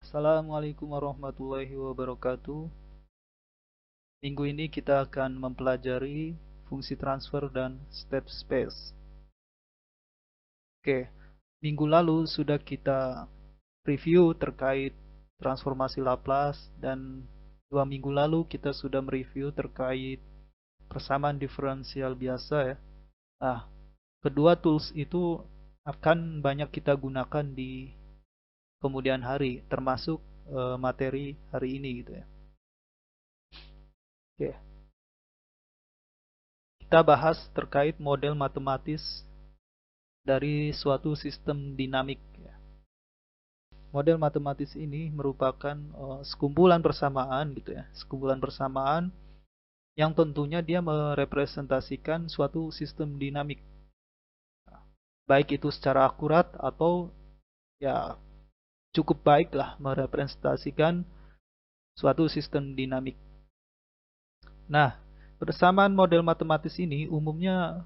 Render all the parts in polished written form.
Assalamualaikum warahmatullahi wabarakatuh. Minggu ini kita akan mempelajari fungsi transfer dan state space. Oke, minggu lalu sudah kita review terkait transformasi Laplace dan 2 minggu lalu kita sudah mereview terkait persamaan diferensial biasa ya. Nah, kedua tools itu akan banyak kita gunakan di kemudian hari, termasuk materi hari ini gitu ya. Oke. Kita bahas terkait model matematis dari suatu sistem dinamik. Model matematis ini merupakan sekumpulan persamaan gitu ya, sekumpulan persamaan yang tentunya dia merepresentasikan suatu sistem dinamik, baik itu secara akurat atau ya cukup baik lah merepresentasikan suatu sistem dinamik. Nah, persamaan model matematis ini umumnya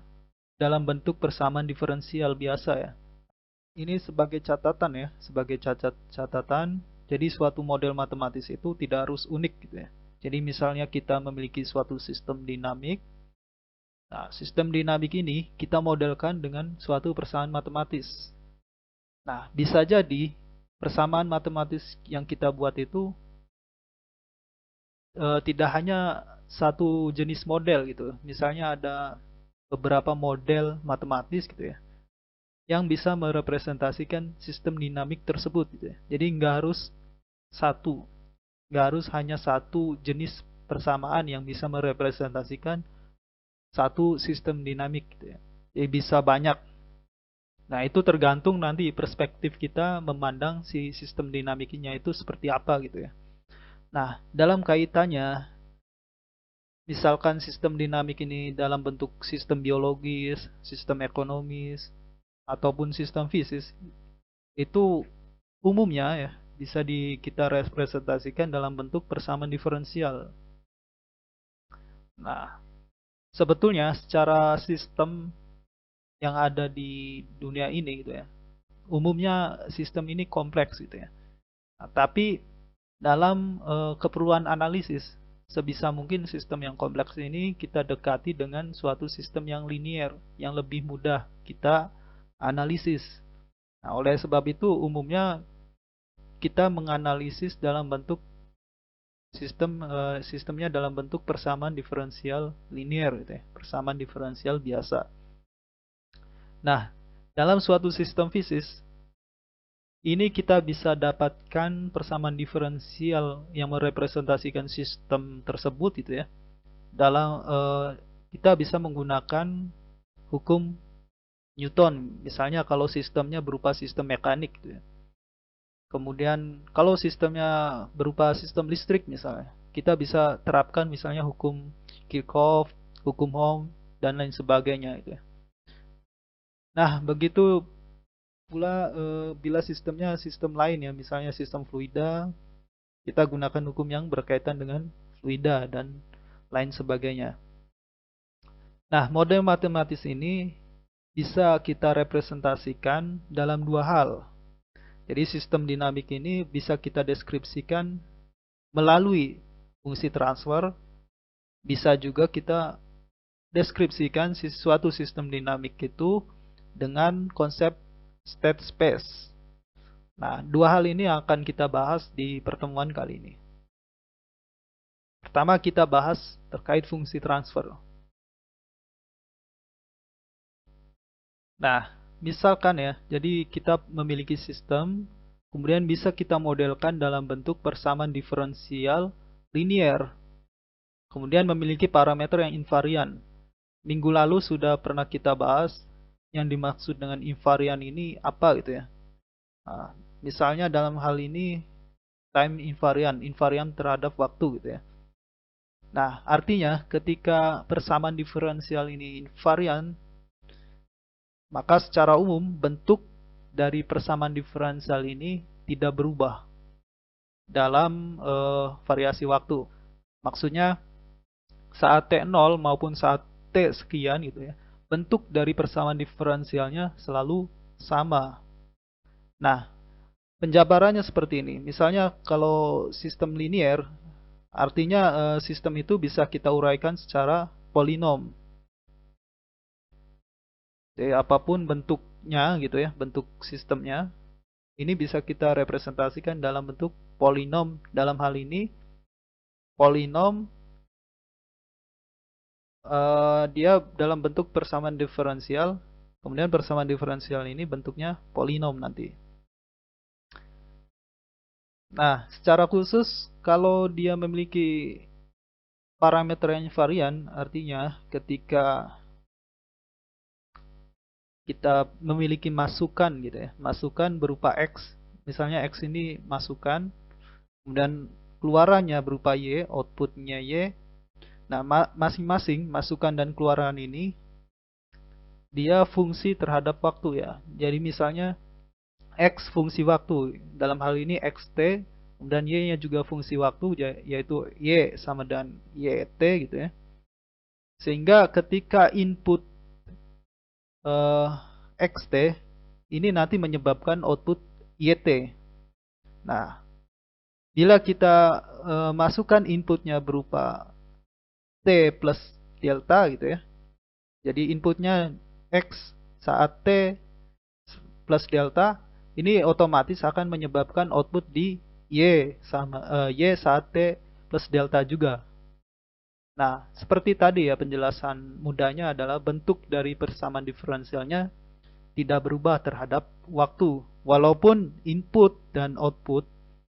dalam bentuk persamaan diferensial biasa ya. Ini sebagai catatan ya, sebagai catatan. Jadi suatu model matematis itu tidak harus unik gitu ya. Jadi misalnya kita memiliki suatu sistem dinamik. Nah, sistem dinamik ini kita modelkan dengan suatu persamaan matematis. Nah, bisa jadi persamaan matematis yang kita buat itu tidak hanya satu jenis model gitu. Misalnya ada beberapa model matematis gitu ya, yang bisa merepresentasikan sistem dinamik tersebut gitu ya. Jadi satu, nggak harus hanya satu jenis persamaan yang bisa merepresentasikan satu sistem dinamik gitu ya. Jadi bisa banyak. Nah, itu tergantung nanti perspektif kita memandang si sistem dinamiknya itu seperti apa gitu ya. Nah, dalam kaitannya, misalkan sistem dinamik ini dalam bentuk sistem biologis, sistem ekonomis, ataupun sistem fisik, itu umumnya ya bisa kita representasikan dalam bentuk persamaan diferensial. Nah, sebetulnya secara sistem yang ada di dunia ini gitu ya, umumnya sistem ini kompleks gitu ya. Nah, tapi dalam keperluan analisis, sebisa mungkin sistem yang kompleks ini kita dekati dengan suatu sistem yang linier, yang lebih mudah kita analisis. Nah, oleh sebab itu umumnya kita menganalisis dalam bentuk sistemnya dalam bentuk persamaan diferensial linier gitu ya, persamaan diferensial biasa. Nah, dalam suatu sistem fisik ini kita bisa dapatkan persamaan diferensial yang merepresentasikan sistem tersebut gitu ya. Dalam kita bisa menggunakan hukum Newton, misalnya kalau sistemnya berupa sistem mekanik gitu ya. Kemudian kalau sistemnya berupa sistem listrik misalnya, kita bisa terapkan misalnya hukum Kirchhoff, hukum Ohm, dan lain sebagainya itu ya. Nah, begitu pula bila sistemnya sistem lain ya, misalnya sistem fluida, kita gunakan hukum yang berkaitan dengan fluida dan lain sebagainya. Nah, model matematis ini bisa kita representasikan dalam dua hal. Jadi sistem dinamik ini bisa kita deskripsikan melalui fungsi transfer, bisa juga kita deskripsikan suatu sistem dinamik itu dengan konsep state space. Nah, dua hal ini akan kita bahas di pertemuan kali ini. Pertama, kita bahas terkait fungsi transfer. Nah, misalkan ya, jadi kita memiliki sistem, kemudian bisa kita modelkan dalam bentuk persamaan diferensial linier, kemudian memiliki parameter yang invarian. Minggu lalu sudah pernah kita bahas yang dimaksud dengan invarian ini apa gitu ya. Nah, misalnya dalam hal ini time invariant, invarian terhadap waktu gitu ya. Nah, artinya ketika persamaan diferensial ini invarian, maka secara umum bentuk dari persamaan diferensial ini tidak berubah dalam variasi waktu. Maksudnya saat T0 maupun saat T sekian gitu ya, bentuk dari persamaan diferensialnya selalu sama. Nah, Penjabarannya seperti ini. Misalnya kalau sistem linier, artinya sistem itu bisa kita uraikan secara polinom. Jadi apapun bentuknya gitu ya, bentuk sistemnya, ini bisa kita representasikan dalam bentuk polinom. Dalam hal ini, polinom dia dalam bentuk persamaan diferensial. Kemudian persamaan diferensial ini bentuknya polinom nanti. Nah, secara khusus kalau dia memiliki parameter yang invarian, artinya ketika kita memiliki masukan gitu ya, masukan berupa X, misalnya X ini masukan, kemudian keluarannya berupa Y, outputnya Y. Nah, masing-masing masukan dan keluaran ini dia fungsi terhadap waktu ya. Jadi misalnya X fungsi waktu, dalam hal ini XT, kemudian Y-nya juga fungsi waktu, yaitu Y sama dengan YT gitu ya. Sehingga ketika input XT ini nanti menyebabkan output YT. Nah, bila kita masukkan inputnya berupa T plus delta gitu ya. Jadi inputnya X saat T plus delta, ini otomatis akan menyebabkan output di Y sama Y saat T plus delta juga. Nah, seperti tadi ya, penjelasan mudahnya adalah bentuk dari persamaan diferensialnya tidak berubah terhadap waktu, walaupun input dan output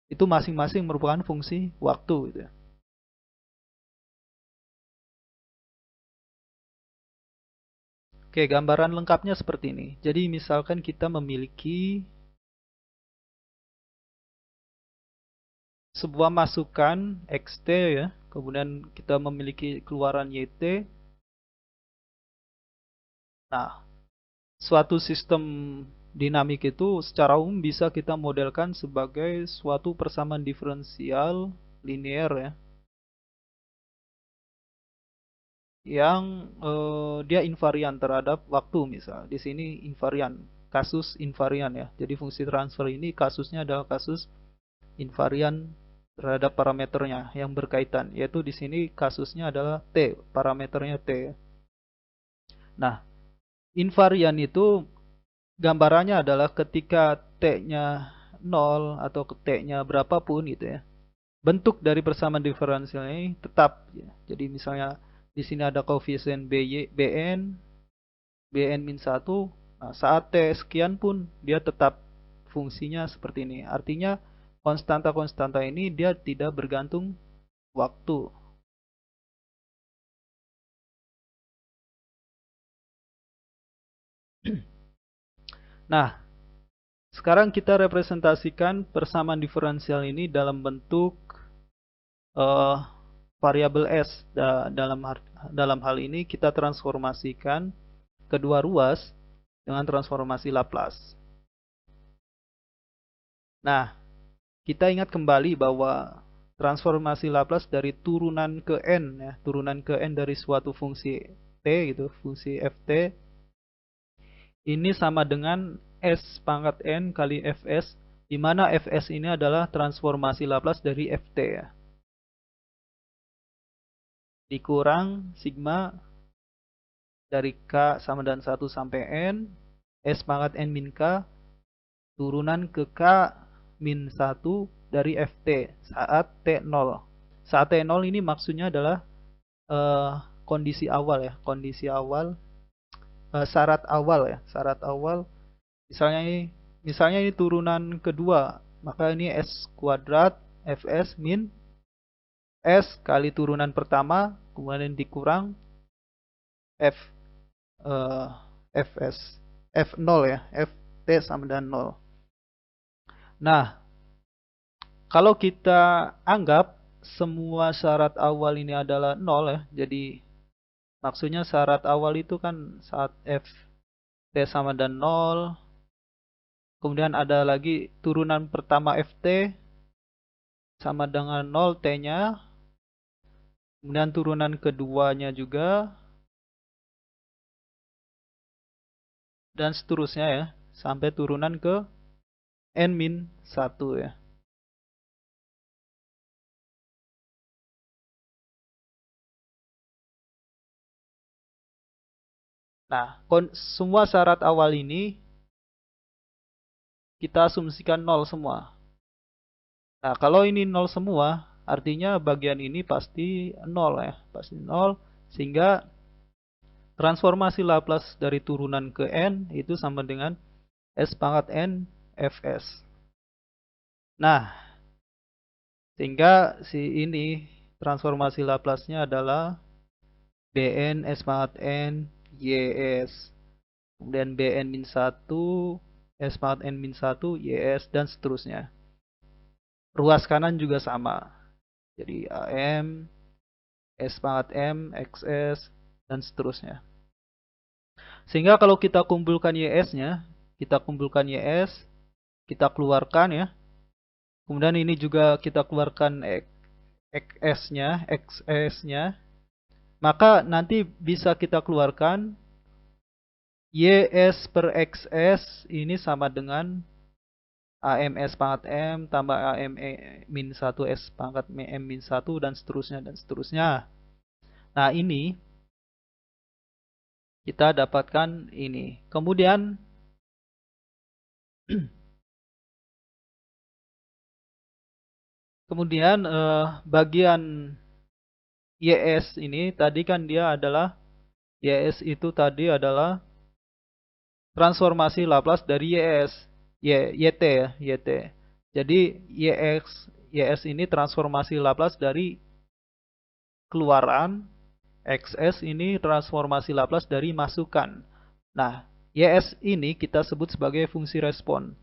itu masing-masing merupakan fungsi waktu gitu ya. Oke, gambaran lengkapnya seperti ini. Jadi misalkan kita memiliki sebuah masukan XT ya, kemudian kita memiliki keluaran YT. Nah, suatu sistem dinamik itu secara umum bisa kita modelkan sebagai suatu persamaan diferensial linear ya, yang dia invarian terhadap waktu misal. Di sini invarian, kasus invarian ya. Jadi fungsi transfer ini kasusnya adalah kasus invarian terhadap parameternya yang berkaitan, yaitu di sini kasusnya adalah T, parameternya T. Nah, invarian itu gambarannya adalah ketika T-nya 0 atau T-nya berapapun gitu ya. Bentuk dari persamaan diferensial ini tetap ya. Jadi misalnya di sini ada koefisien Bn, Bn min 1. Nah, saat T sekian pun dia tetap fungsinya seperti ini. Artinya konstanta-konstanta ini dia tidak bergantung waktu. Nah, sekarang kita representasikan persamaan diferensial ini dalam bentuk uh, variabel S. Dalam hal ini kita transformasikan kedua ruas dengan transformasi Laplace. Nah, kita ingat kembali bahwa transformasi Laplace dari turunan ke n ya, turunan ke n dari suatu fungsi t gitu, fungsi ft ini sama dengan s pangkat n kali fs, di mana fs ini adalah transformasi Laplace dari ft ya. Dikurang sigma dari k sama dengan 1 sampai n, s pangkat n min k, turunan ke k min 1 dari ft saat t0. Saat t0 ini maksudnya adalah kondisi awal ya, kondisi awal, syarat awal ya, syarat awal. Misalnya ini turunan kedua, maka ini s kuadrat fs min s kali turunan pertama, kemudian dikurang f fs f0 ya, ft sama dengan 0. Nah, kalau kita anggap semua syarat awal ini adalah 0 ya, jadi maksudnya syarat awal itu kan saat f t sama dengan 0, kemudian ada lagi turunan pertama ft sama dengan 0 t-nya, kemudian turunan keduanya juga, dan seterusnya ya, sampai turunan ke n min 1 ya. Nah, semua syarat awal ini kita asumsikan 0 semua. Nah, kalau ini 0 semua, artinya bagian ini pasti 0 ya, pasti 0, sehingga transformasi Laplace dari turunan ke n itu sama dengan S pangkat n Fs. Nah, sehingga si ini transformasi Laplace-nya adalah Bn S pangkat n Ys. Kemudian Bn min 1 S pangkat n min 1 Ys dan seterusnya. Ruas kanan juga sama. Jadi Am S pangkat m Xs dan seterusnya. Sehingga kalau kita kumpulkan Ys-nya, kita kumpulkan Ys, kita keluarkan ya. Kemudian ini juga kita keluarkan Xs-nya, maka nanti bisa kita keluarkan Ys per Xs ini sama dengan AMS pangkat M tambah AM min 1 S pangkat M min 1 dan seterusnya dan seterusnya. Nah ini kita dapatkan ini. Kemudian bagian YS ini tadi kan dia adalah YS itu tadi adalah transformasi Laplace dari YT ya, YT. Jadi YS ini transformasi Laplace dari keluaran, XS ini transformasi Laplace dari masukan. Nah, YS ini kita sebut sebagai fungsi respon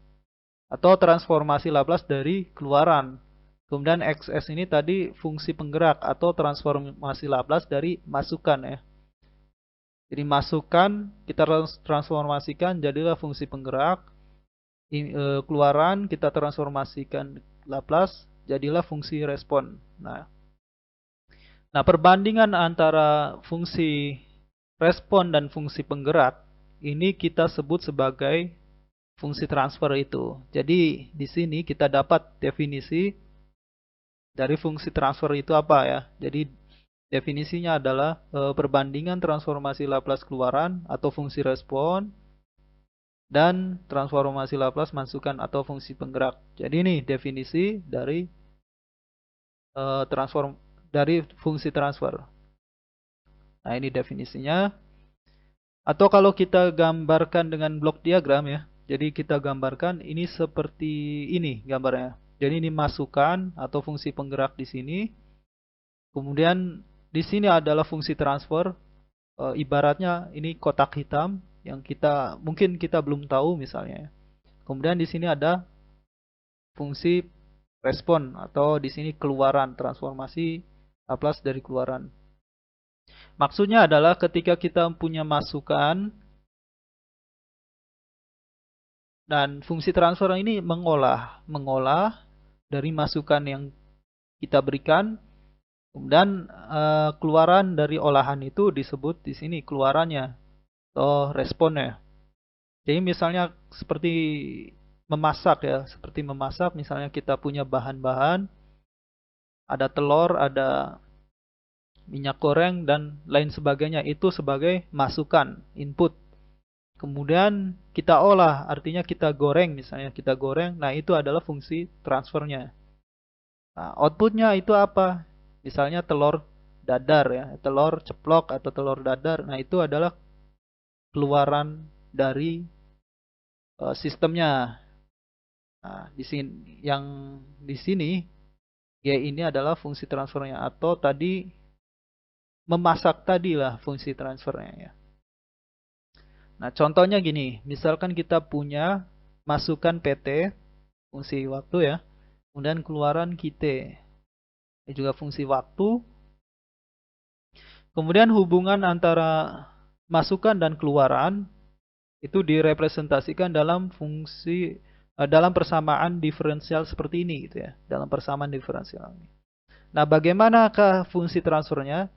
atau transformasi Laplace dari keluaran. Kemudian XS ini tadi fungsi penggerak atau transformasi Laplace dari masukan ya. Jadi masukan kita transformasikan jadilah fungsi penggerak. Keluaran kita transformasikan Laplace jadilah fungsi respon. Nah, perbandingan antara fungsi respon dan fungsi penggerak ini kita sebut sebagai fungsi transfer itu. Jadi di sini kita dapat definisi dari fungsi transfer itu apa ya. Jadi definisinya adalah perbandingan transformasi Laplace keluaran atau fungsi respon dan transformasi Laplace masukan atau fungsi penggerak. Jadi ini definisi dari dari fungsi transfer. Nah, ini definisinya. Atau kalau kita gambarkan dengan blok diagram ya. Jadi kita gambarkan ini seperti ini gambarnya. Jadi ini masukan atau fungsi penggerak di sini. Kemudian di sini adalah fungsi transfer. Ibaratnya ini kotak hitam yang mungkin kita belum tahu misalnya. Kemudian di sini ada fungsi respon atau di sini keluaran, transformasi Laplace dari keluaran. Maksudnya adalah ketika kita punya masukan dan fungsi transfer ini mengolah dari masukan yang kita berikan, kemudian keluaran dari olahan itu disebut di sini keluarannya atau responnya. Jadi misalnya seperti memasak ya, seperti memasak misalnya kita punya bahan-bahan, ada telur, ada minyak goreng dan lain sebagainya, itu sebagai masukan, input. Kemudian kita olah, artinya kita goreng misalnya, kita goreng, nah itu adalah fungsi transfernya. Nah, outputnya itu apa? Misalnya telur dadar ya, telur ceplok atau telur dadar, nah itu adalah keluaran dari sistemnya. Nah, di sini Y ini adalah fungsi transfernya atau tadi memasak tadi lah fungsi transfernya ya. Nah, contohnya gini, misalkan kita punya masukan PT, fungsi waktu ya, kemudian keluaran QT, ini juga fungsi waktu. Kemudian hubungan antara masukan dan keluaran itu direpresentasikan dalam dalam persamaan diferensial seperti ini gitu ya, dalam persamaan diferensial ini. Nah, bagaimanakah fungsi transfernya?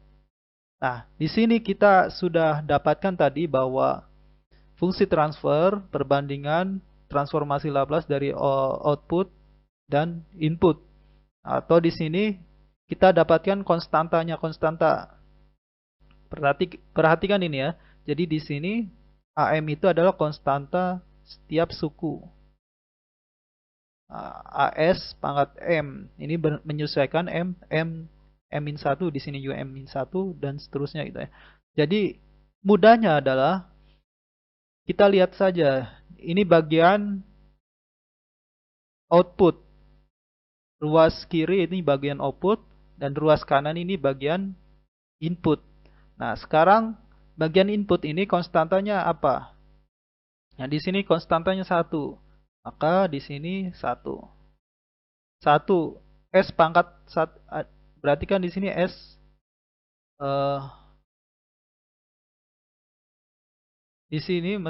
Nah, di sini kita sudah dapatkan tadi bahwa fungsi transfer perbandingan transformasi Laplace dari output dan input. Atau di sini kita dapatkan konstantanya, konstanta. Perhatikan ini ya. Jadi di sini AM itu adalah konstanta setiap suku. AS pangkat M ini menyesuaikan M-1, di sini juga M-1 dan seterusnya gitu ya. Jadi mudahnya adalah kita lihat saja, ini bagian output. Ruas kiri ini bagian output dan ruas kanan ini bagian input. Nah, sekarang bagian input ini konstantanya apa? Nah, di sini konstantanya 1. Maka di sini 1. 1 S pangkat 1, berarti kan di sini S di sini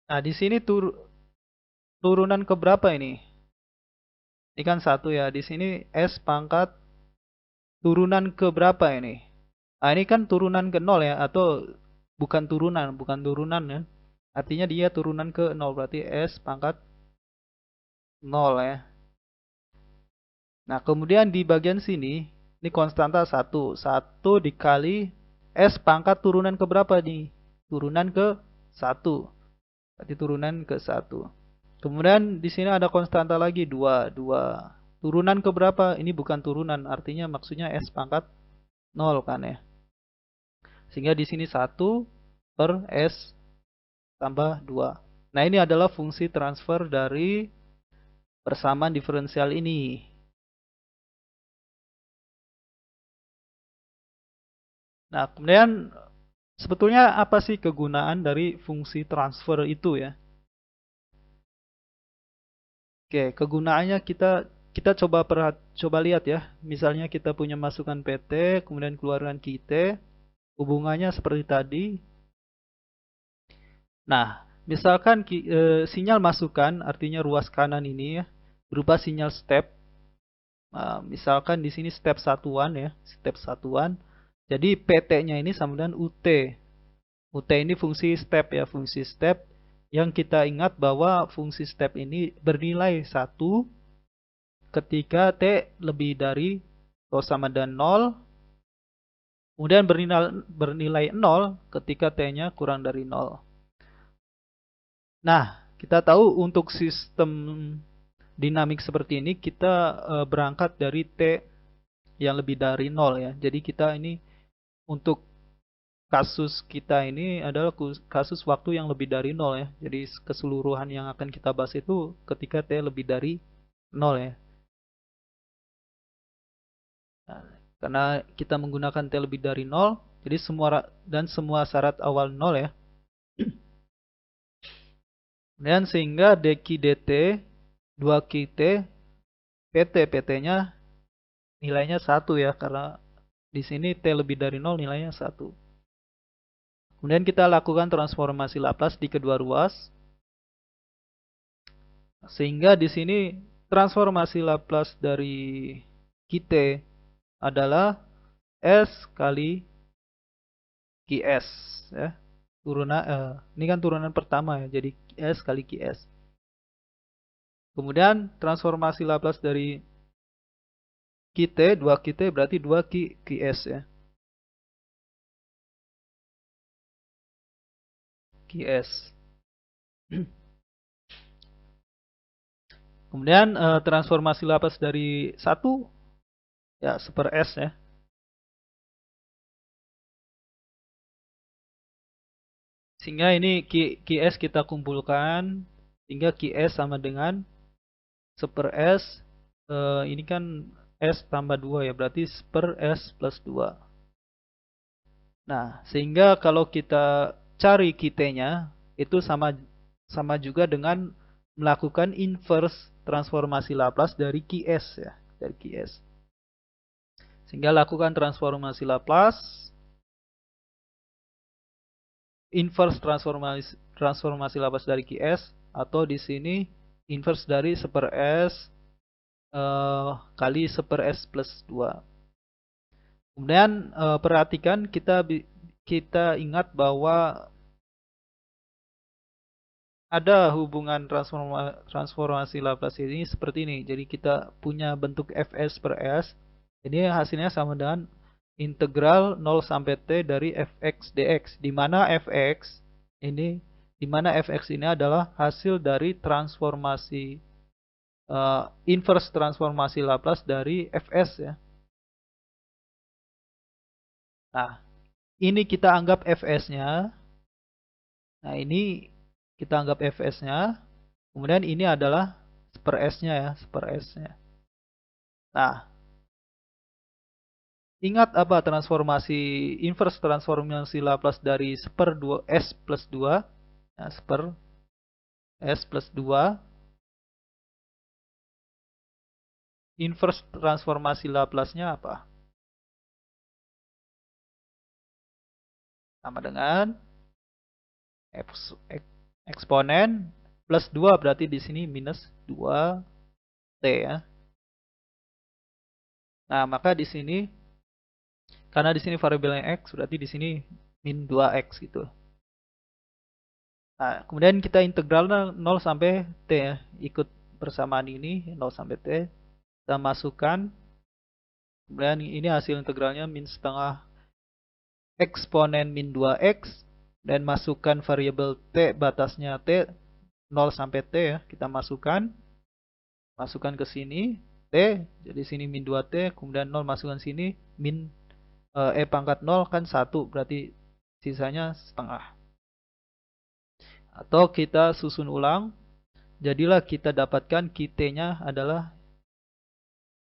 Nah, di sini turunan ke berapa ini? Ini kan 1 ya. Di sini S pangkat turunan ke berapa ini? Nah, ini kan turunan ke 0 ya, atau bukan turunan ya. Artinya dia turunan ke 0, berarti S pangkat 0 ya. Nah, kemudian di bagian sini, ini konstanta 1. 1 dikali S pangkat turunan ke berapa nih? Turunan ke 1. Berarti turunan ke 1. Kemudian di sini ada konstanta lagi 2. Turunan ke berapa? Ini bukan turunan, artinya maksudnya S pangkat 0 kan ya. Sehingga di sini 1 per S tambah 2. Nah, ini adalah fungsi transfer dari persamaan diferensial ini. Nah, kemudian sebetulnya apa sih kegunaan dari fungsi transfer itu ya? Oke, kegunaannya kita coba lihat ya. Misalnya kita punya masukan PT, kemudian keluarkan QT, hubungannya seperti tadi. Nah, misalkan sinyal masukan, artinya ruas kanan ini ya, berupa sinyal step. Misalkan di sini step satuan ya, step satuan. Jadi PT-nya ini sama dengan UT. UT ini fungsi step ya, fungsi step yang kita ingat bahwa fungsi step ini bernilai 1 ketika T lebih dari atau sama dengan 0. Kemudian bernilai 0 ketika T-nya kurang dari 0. Nah, kita tahu untuk sistem dinamik seperti ini kita berangkat dari T yang lebih dari 0 ya. Jadi kita ini untuk kasus kita ini adalah kasus waktu yang lebih dari 0 ya. Jadi keseluruhan yang akan kita bahas itu ketika T lebih dari 0 ya. Nah, karena kita menggunakan T lebih dari 0, jadi semua syarat awal 0 ya. Dan sehingga dq dt 2kt PT-nya nilainya 1 ya, karena di sini T lebih dari 0 nilainya 1. Kemudian kita lakukan transformasi Laplace di kedua ruas. Sehingga di sini transformasi Laplace dari QT adalah S kali QS ya. Ini kan turunan pertama ya, jadi S kali QS. Kemudian transformasi Laplace dari QT, 2QT berarti 2QS ya. QS. Kemudian transformasi Laplace dari 1 ya super S ya. Sehingga ini QS kita kumpulkan sehingga QS sama dengan super S. Ini kan S tambah 2 ya, berarti super S plus 2. Nah, sehingga kalau kita cari QT-nya itu sama juga dengan melakukan inverse transformasi Laplace dari QS ya, dari QS. Sehingga lakukan transformasi Laplace, inverse transformasi Laplace dari QS, atau di sini inverse dari super S kali super S plus 2. Kemudian perhatikan kita ingat bahwa ada hubungan transformasi Laplace ini seperti ini. Jadi kita punya bentuk Fs per S. Ini hasilnya sama dengan integral 0 sampai T dari Fx dx. Di mana Fx ini adalah hasil dari transformasi inverse transformasi Laplace dari Fs ya. Nah, ini kita anggap Fs-nya. Nah, ini kita anggap Fs-nya. Kemudian ini adalah per S-nya ya, per S-nya. Nah, ingat apa inverse transformasi Laplace dari seper 2 S plus 2? Ya, seper S plus 2. Inverse transformasi Laplace-nya apa? Sama dengan eksponen plus 2, berarti di sini minus 2T ya. Nah, maka di sini karena di sini variabelnya X, berarti di sini min 2X gitu. Nah, kemudian kita integral 0 sampai T ya. Ikut persamaan ini 0 sampai T. Kita masukkan. Kemudian ini hasil integralnya min setengah eksponen min 2X. Dan masukkan variabel T, batasnya T 0 sampai T ya. Kita masukkan. Masukkan ke sini T. Jadi sini min 2T. Kemudian 0 masukkan sini. Min E pangkat 0 kan 1. Berarti sisanya setengah. Atau kita susun ulang. Jadilah kita dapatkan QT-nya adalah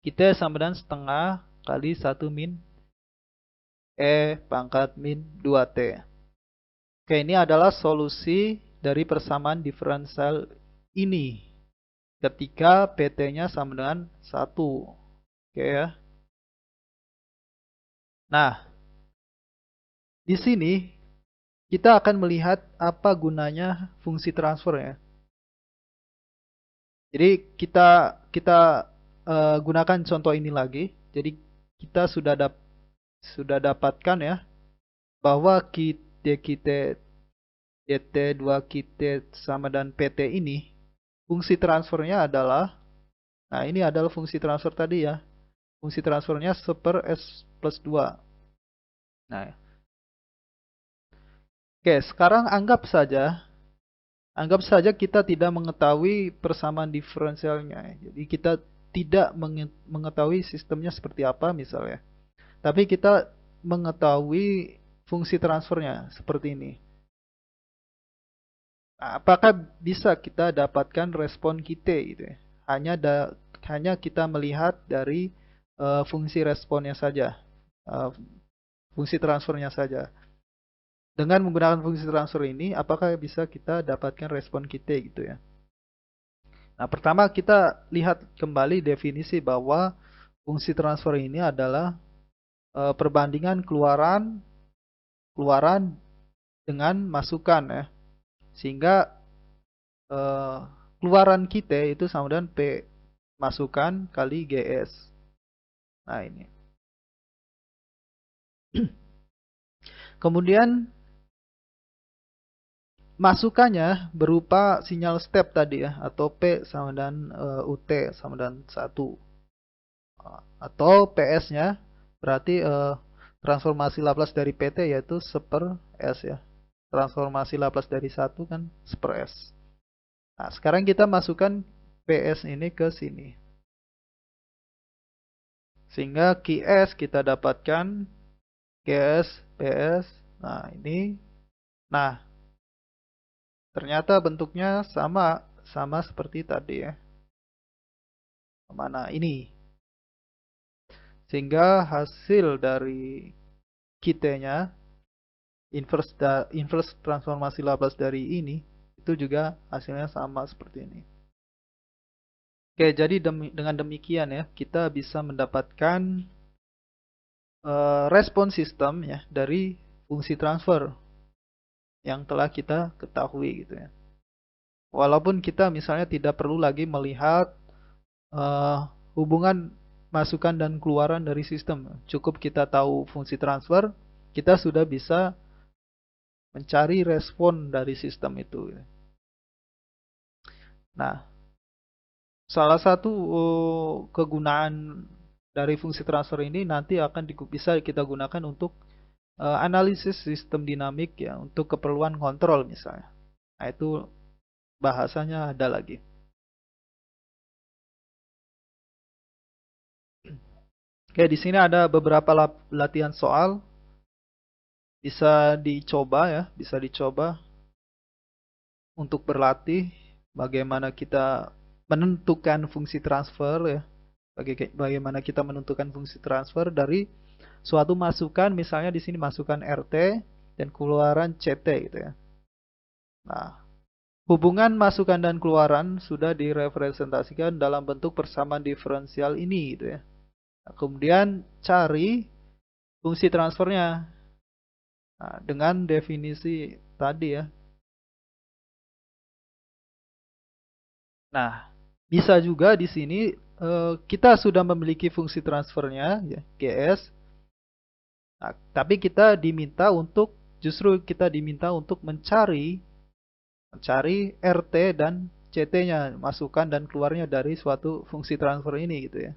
QT sama dengan setengah kali 1 min E pangkat min 2T. Oke, ini adalah solusi dari persamaan diferensial ini ketika PT-nya sama dengan 1. Oke ya. Nah, di sini kita akan melihat apa gunanya fungsi transfer ya. Jadi kita gunakan contoh ini lagi. Jadi kita sudah dapatkan ya bahwa dt 2 kt sama dan pt ini fungsi transfernya adalah, nah ini adalah fungsi transfer tadi ya. Fungsi transfernya seper S plus 2. Nah, oke, sekarang anggap saja kita tidak mengetahui persamaan diferensialnya. Jadi kita tidak mengetahui sistemnya seperti apa misalnya. Tapi kita mengetahui fungsi transfernya seperti ini. Nah, apakah bisa kita dapatkan respon kita gitu ya? Hanya kita melihat dari fungsi responnya saja, fungsi transfernya saja. Dengan menggunakan fungsi transfer ini, apakah bisa kita dapatkan respon kita gitu ya? Nah, pertama kita lihat kembali definisi bahwa fungsi transfer ini adalah perbandingan keluaran dengan masukan ya. Sehingga keluaran kita itu sama dengan P masukan kali GS. Nah, ini. Kemudian masukannya berupa sinyal step tadi ya, atau P sama dengan UT sama dengan 1. Atau PS-nya berarti transformasi Laplace dari PT yaitu seper S ya. Transformasi Laplace dari 1 kan seper S. Nah, sekarang kita masukkan PS ini ke sini. Sehingga QS kita dapatkan QS, PS. Nah, ini. Nah, ternyata bentuknya sama seperti tadi ya. Mana ini. Sehingga hasil dari QT-nya inverse transformasi Laplace dari ini itu juga hasilnya sama seperti ini. Oke, jadi dengan demikian ya kita bisa mendapatkan respon sistem ya dari fungsi transfer yang telah kita ketahui gitu ya. Walaupun kita misalnya tidak perlu lagi melihat hubungan masukan dan keluaran dari sistem. Cukup kita tahu fungsi transfer, kita sudah bisa mencari respon dari sistem itu. Nah, salah satu kegunaan dari fungsi transfer ini nanti akan bisa kita gunakan untuk analisis sistem dinamik ya, untuk keperluan kontrol misalnya. Nah, itu bahasanya ada lagi. Oke, di sini ada beberapa latihan soal. Bisa dicoba ya, bisa dicoba untuk berlatih bagaimana kita menentukan fungsi transfer ya. Bagaimana kita menentukan fungsi transfer dari suatu masukan, misalnya di sini masukan RT dan keluaran CT gitu ya. Nah, hubungan masukan dan keluaran sudah direpresentasikan dalam bentuk persamaan diferensial ini gitu ya. Nah, kemudian cari fungsi transfernya. Nah, dengan definisi tadi ya. Nah, bisa juga di sini kita sudah memiliki fungsi transfernya ya, GS. Nah, tapi justru kita diminta untuk mencari RT dan CT-nya, masukan dan keluarnya dari suatu fungsi transfer ini gitu ya.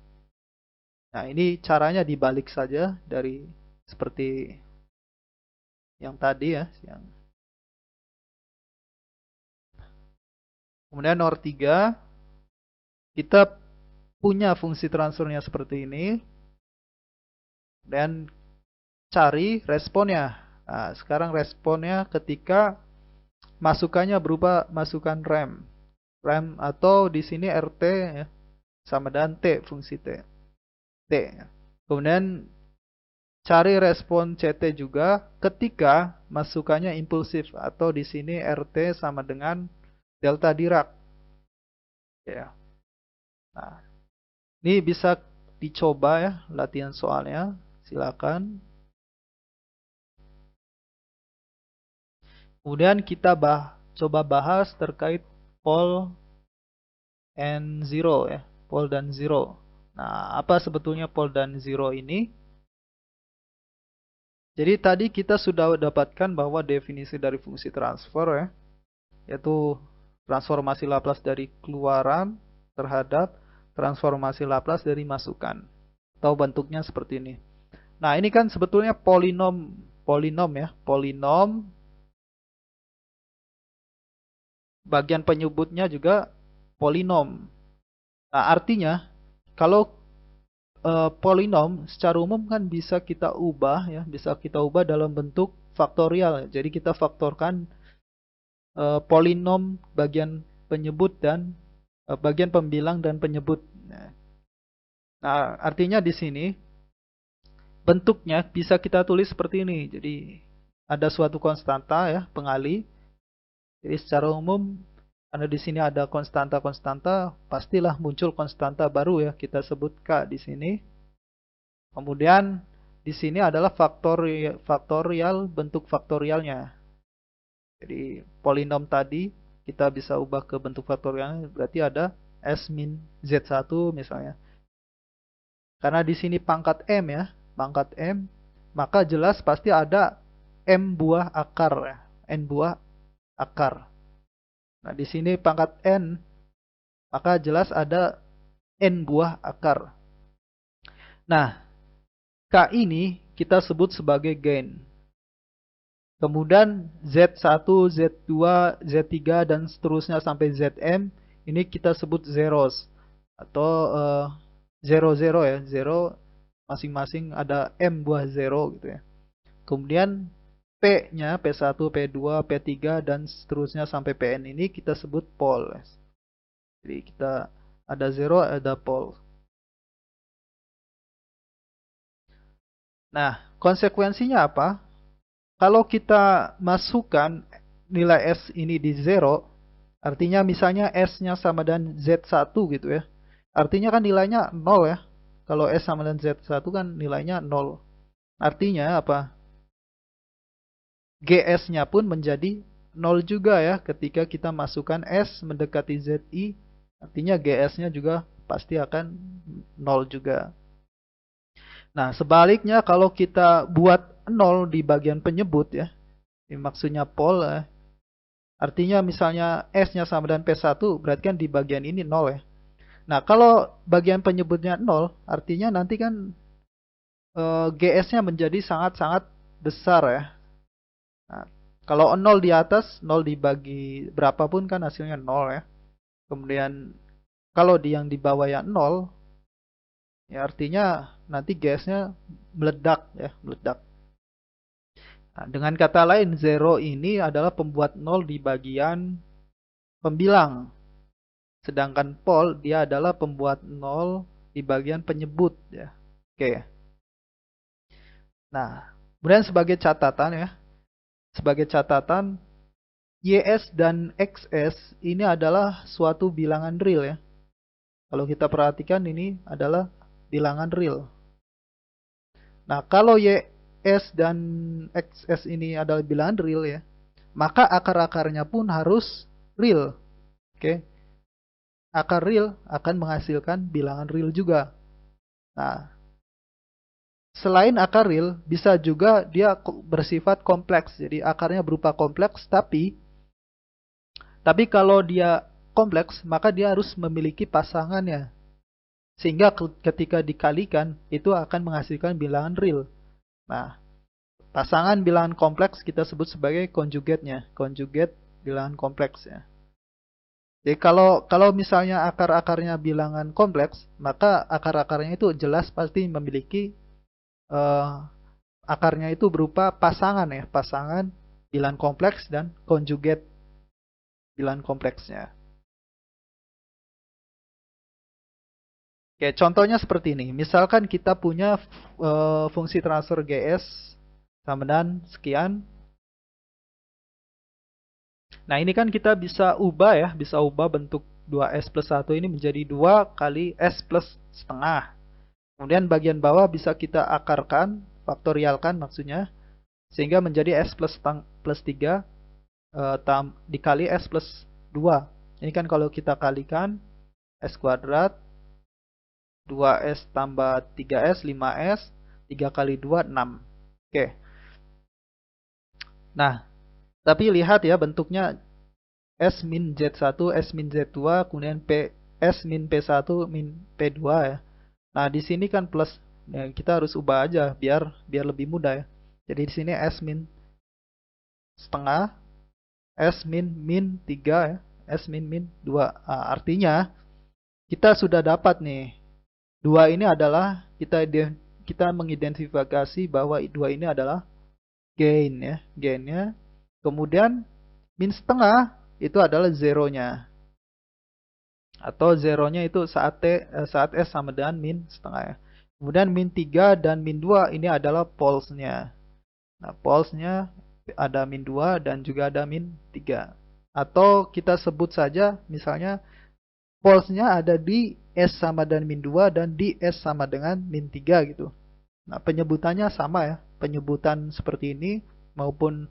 Nah, ini caranya dibalik saja dari seperti yang tadi ya, kemudian nomor 3, kita punya fungsi transfernya seperti ini dan cari responnya. Nah, sekarang responnya ketika masukannya berupa masukan rem atau di sini RT ya, sama dengan T, fungsi T. Kemudian cari respon CT juga ketika masukannya impulsif atau di sini RT sama dengan delta Dirac. Ya. Nah, ini bisa dicoba ya latihan soalnya. Silakan. Kemudian kita coba bahas terkait pole and zero ya, pole dan zero. Nah, apa sebetulnya pole dan zero ini? Jadi tadi kita sudah dapatkan bahwa definisi dari fungsi transfer ya, yaitu transformasi Laplace dari keluaran terhadap transformasi Laplace dari masukan. Atau bentuknya seperti ini. Nah, ini kan sebetulnya polinom ya, polinom. Bagian penyebutnya juga polinom. Nah, artinya kalau polinom secara umum kan bisa kita ubah ya, bisa kita ubah dalam bentuk faktorial. Jadi kita faktorkan polinom bagian penyebut dan bagian pembilang dan penyebut. Nah, artinya di sini bentuknya bisa kita tulis seperti ini. Jadi ada suatu konstanta ya, pengali. Jadi secara umum karena di sini ada konstanta-konstanta, pastilah muncul konstanta baru ya, kita sebut K di sini. Kemudian di sini adalah faktorial bentuk faktorialnya. Jadi polinom tadi kita bisa ubah ke bentuk faktorialnya, berarti ada S min Z1 misalnya. Karena di sini pangkat M ya, pangkat M, maka jelas pasti ada M buah akar ya, N buah akar. Nah, di sini pangkat N, maka jelas ada N buah akar. Nah, K ini kita sebut sebagai gain. Kemudian Z1, Z2, Z3, dan seterusnya sampai Zm, ini kita sebut zeros. Atau zero ya, zero masing-masing ada M buah zero gitu ya. Kemudian P-nya, P1, P2, P3, dan seterusnya sampai Pn ini kita sebut pole. Jadi kita ada zero, ada pole. Nah, konsekuensinya apa? Kalau kita masukkan nilai S ini di zero, artinya misalnya S-nya sama dengan Z1 gitu ya. Artinya kan nilainya 0 ya. Kalau S sama dengan Z1 kan nilainya 0. Artinya apa? GS-nya pun menjadi 0 juga ya ketika kita masukkan S mendekati ZI, artinya GS-nya juga pasti akan 0 juga. Nah, sebaliknya kalau kita buat 0 di bagian penyebut ya, ini maksudnya pol ya. Artinya misalnya S-nya sama dengan P1, berarti kan di bagian ini 0 ya. Nah, kalau bagian penyebutnya 0, artinya nanti kan GS-nya menjadi sangat-sangat besar ya. Nah, kalau 0 di atas, 0 dibagi berapapun kan hasilnya 0 ya. Kemudian kalau yang di bawah yang 0, ya artinya nanti GS-nya meledak ya, meledak. Nah, dengan kata lain, 0 ini adalah pembuat 0 di bagian pembilang. Sedangkan pol dia adalah pembuat 0 di bagian penyebut ya. Oke. Nah, kemudian sebagai catatan ya, sebagai catatan YS dan XS ini adalah suatu bilangan real ya. Kalau kita perhatikan ini adalah bilangan real. Nah, kalau YS dan XS ini adalah bilangan real ya, maka akar-akarnya pun harus real. Oke. Akar real akan menghasilkan bilangan real juga. Nah, selain akar real, bisa juga dia bersifat kompleks. Jadi akarnya berupa kompleks, tapi kalau dia kompleks, maka dia harus memiliki pasangannya. Sehingga ketika dikalikan, itu akan menghasilkan bilangan real. Nah, pasangan bilangan kompleks kita sebut sebagai konjugatnya. Konjugat bilangan kompleks ya. Jadi kalau misalnya akar-akarnya bilangan kompleks, maka akar-akarnya itu jelas pasti memiliki akarnya itu berupa pasangan ya, pasangan bilangan kompleks dan konjugat bilangan kompleksnya. Oke, contohnya seperti ini. Misalkan kita punya fungsi transfer GS sama dengan sekian. Nah, ini kan kita bisa ubah ya, bisa ubah bentuk 2S plus 1 ini menjadi 2 kali S plus setengah. Kemudian bagian bawah bisa kita akarkan, faktorialkan maksudnya, sehingga menjadi S plus 3 dikali S plus 2. Ini kan kalau kita kalikan S kuadrat, 2S tambah 3S, 5S, 3 kali 2, 6. Oke. Nah, tapi lihat ya bentuknya S min Z1, S min Z2, kemudian S min P1 min P2 ya. Nah, di sini kan plus. Ya, kita harus ubah aja biar lebih mudah ya. Jadi di sini S min setengah, S min 3 ya, S min 2. Nah, artinya kita sudah dapat nih. 2 ini adalah kita mengidentifikasi bahwa 2 ini adalah gain ya, gainnya. Kemudian min setengah itu adalah zeronya. Atau zeronya itu saat S sama dengan min setengah ya. Kemudian min 3 dan min 2 ini adalah polesnya. Nah, polesnya ada min 2 dan juga ada min 3. Atau kita sebut saja misalnya polesnya ada di S sama dengan min 2 dan di S sama dengan min 3 gitu. Nah, penyebutannya sama ya. Penyebutan seperti ini maupun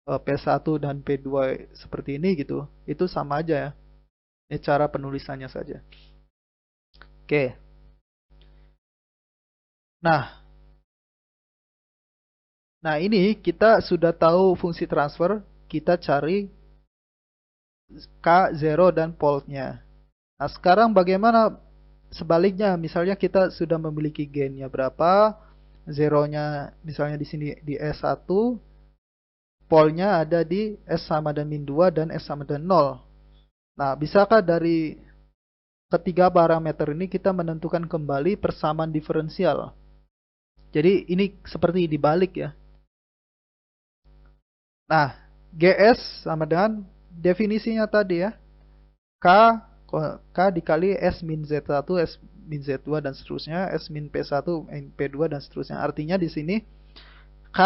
P1 dan P2 seperti ini gitu. Itu sama aja ya. Ini cara penulisannya saja. Oke. Nah ini kita sudah tahu fungsi transfer. Kita cari K0 dan polnya. Nah sekarang bagaimana sebaliknya? Misalnya kita sudah memiliki gainnya berapa, zeronya misalnya di sini di S1, polnya ada di S sama dengan min 2 dan S sama dengan 0. Nah bisakah dari ketiga parameter ini kita menentukan kembali persamaan diferensial? Jadi ini seperti dibalik ya. Nah, GS sama dengan definisinya tadi ya. K dikali S min Z1, S min Z2 dan seterusnya, S min P1, min P2 dan seterusnya. Artinya di sini K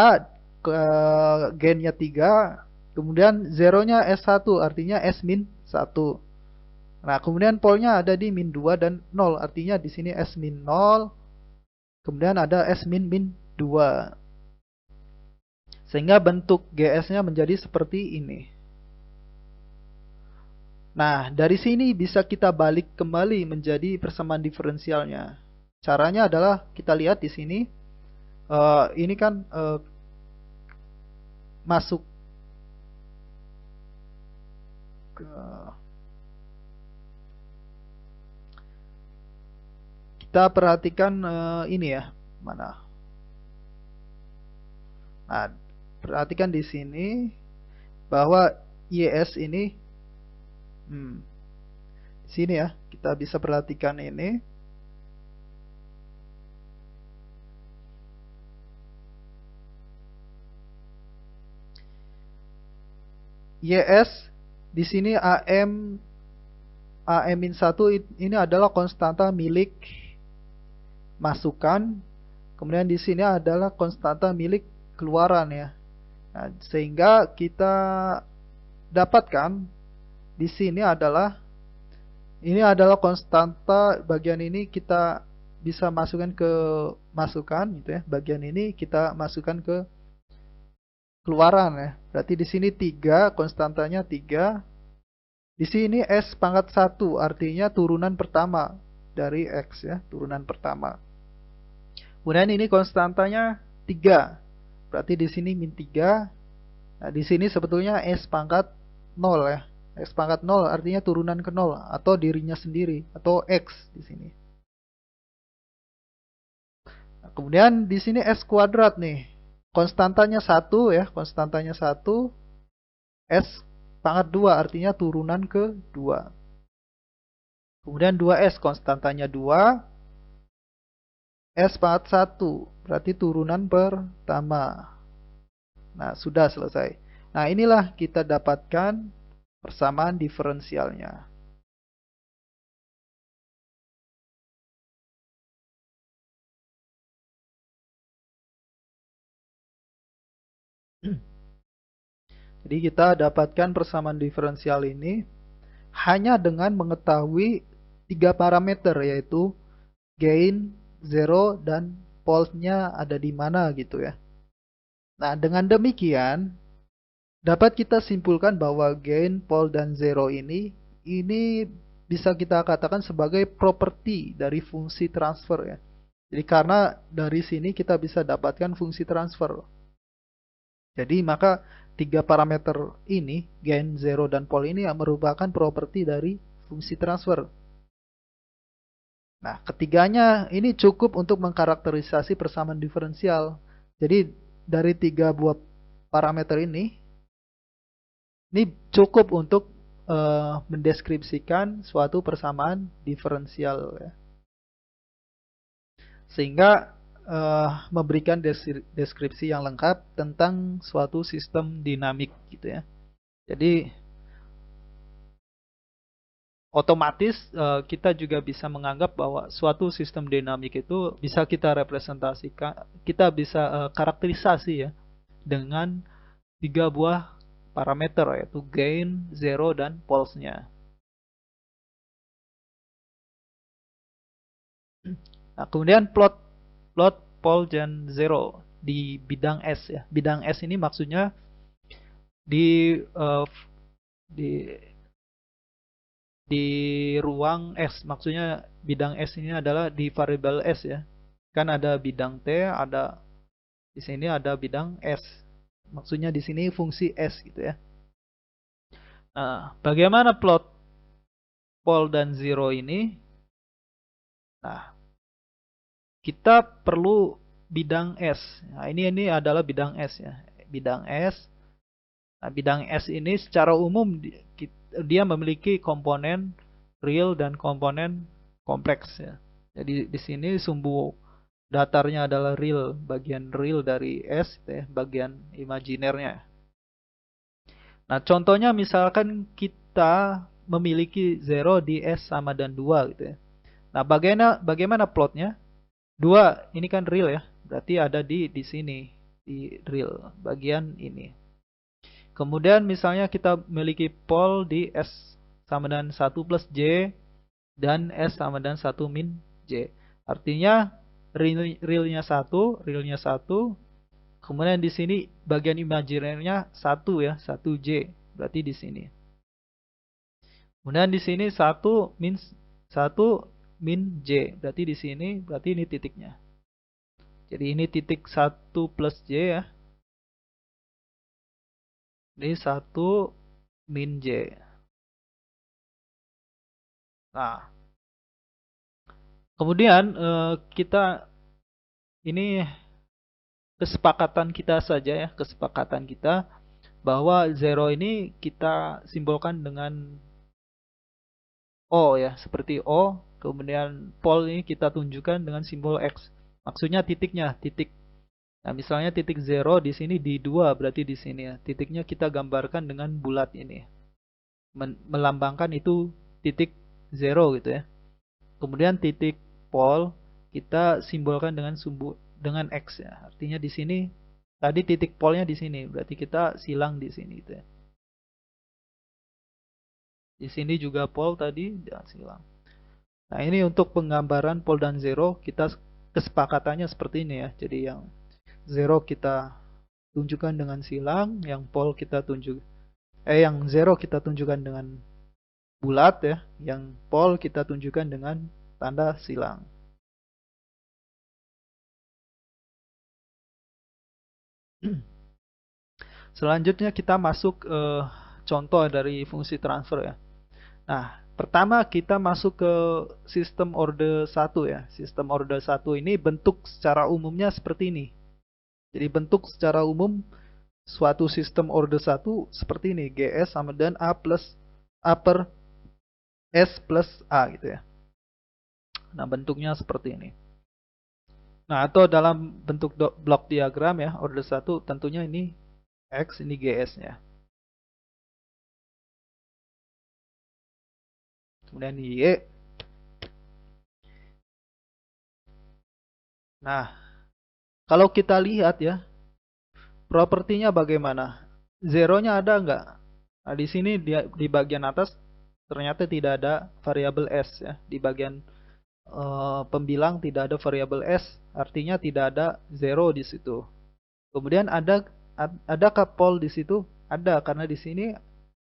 gainnya 3, kemudian zeronya S1 artinya S min 1. Nah, kemudian polnya ada di min 2 dan 0, artinya di sini S min 0, kemudian ada S min 2. Sehingga bentuk GS-nya menjadi seperti ini. Nah, dari sini bisa kita balik kembali menjadi persamaan diferensialnya. Caranya adalah kita lihat di sini. Ini kan masuk ke, kita perhatikan ini ya, mana? Nah, perhatikan di sini bahwa YS ini, di sini ya, kita bisa perhatikan ini. YS di sini AM-1 ini adalah konstanta milik masukan, kemudian di sini adalah konstanta milik keluaran ya. Nah, sehingga kita dapatkan di sini adalah ini adalah konstanta, bagian ini kita bisa masukkan ke masukan gitu ya. Bagian ini kita masukkan ke keluaran ya. Berarti di sini 3, konstantanya 3. Di sini S pangkat 1, artinya turunan pertama dari X ya, turunan pertama. Kemudian ini konstantanya 3. Berarti di sini min 3. Nah, di sini sebetulnya S pangkat 0 ya. X pangkat 0 artinya turunan ke 0 atau dirinya sendiri atau X di sini. Nah, kemudian di sini S kuadrat nih. Konstantanya 1 ya, konstantanya 1. S pangkat 2 artinya turunan ke 2. Kemudian 2S konstantanya 2. S pangkat 1 berarti turunan pertama. Nah, sudah selesai. Nah, inilah kita dapatkan persamaan diferensialnya. Jadi kita dapatkan persamaan diferensial ini hanya dengan mengetahui 3 parameter, yaitu gain, zero, dan pole-nya ada di mana gitu ya. Nah, dengan demikian dapat kita simpulkan bahwa gain, pole, dan zero ini bisa kita katakan sebagai properti dari fungsi transfer ya. Jadi karena dari sini kita bisa dapatkan fungsi transfer. Jadi maka 3 parameter ini, gain, zero, dan pole ini merupakan properti dari fungsi transfer. Nah, ketiganya ini cukup untuk mengkarakterisasi persamaan diferensial. Jadi dari 3 buah parameter ini cukup untuk mendeskripsikan suatu persamaan diferensial ya. Sehingga memberikan deskripsi yang lengkap tentang suatu sistem dinamik gitu ya. Jadi otomatis kita juga bisa menganggap bahwa suatu sistem dinamik itu bisa kita representasikan, kita bisa karakterisasi ya dengan 3 buah parameter, yaitu gain, zero, dan pulse-nya. Nah, kemudian plot pole dan zero di bidang S ya. Bidang S ini maksudnya di di di ruang S. Maksudnya bidang S ini adalah di variabel S ya. Kan ada bidang T, ada di sini ada bidang S. Maksudnya di sini fungsi S gitu ya. Nah, bagaimana plot pole dan zero ini? Nah, kita perlu bidang S. Nah, ini adalah bidang S ya. Bidang S. Nah, bidang S ini secara umum dia memiliki komponen real dan komponen kompleks ya. Jadi di sini sumbu datarnya adalah real, bagian real dari S ya, bagian imajinernya. Nah, contohnya misalkan kita memiliki 0 di S sama dan 2 gitu ya. Nah, bagaimana plotnya? 2 ini kan real ya. Berarti ada di sini, di real bagian ini. Kemudian misalnya kita memiliki pole di S sama dengan 1 plus J dan S sama dengan 1 min J. Artinya realnya 1, kemudian di sini bagian imajinernya 1 ya, 1J. Berarti di sini. Kemudian di sini 1 min J. Berarti di sini, berarti ini titiknya. Jadi ini titik 1 plus J ya. Ini 1 min J. Nah, kemudian kita ini kesepakatan kita saja ya, kesepakatan kita bahwa zero ini kita simbolkan dengan O ya, seperti O. Kemudian pol ini kita tunjukkan dengan simbol X. Maksudnya titiknya, titik. Nah, misalnya titik zero di sini di 2 berarti di sini ya. Titiknya kita gambarkan dengan bulat ini. Melambangkan itu titik zero gitu ya. Kemudian titik pol kita simbolkan dengan X ya. Artinya di sini tadi titik polnya di sini, berarti kita silang di sini gitu ya. Di sini juga pol tadi dan silang. Nah, ini untuk penggambaran pol dan zero kita kesepakatannya seperti ini ya. Jadi yang zero kita tunjukkan dengan silang, yang pol kita yang zero kita tunjukkan dengan bulat ya, yang pol kita tunjukkan dengan tanda silang. Selanjutnya kita masuk contoh dari fungsi transfer ya. Nah, pertama kita masuk ke sistem order 1 ya. Sistem order 1 ini bentuk secara umumnya seperti ini. Jadi bentuk secara umum suatu sistem order 1 seperti ini. GS sama dengan A plus A per S plus A gitu ya. Nah, bentuknya seperti ini. Nah, atau dalam bentuk blok diagram ya, order 1 tentunya ini X, ini GS-nya. Kemudian Y. Nah, kalau kita lihat ya, propertinya bagaimana? Zeronya ada nggak? Nah, di sini di bagian atas ternyata tidak ada variabel S ya. Di bagian pembilang tidak ada variabel S, artinya tidak ada zero di situ. Kemudian adakah pol di situ? Ada, karena di sini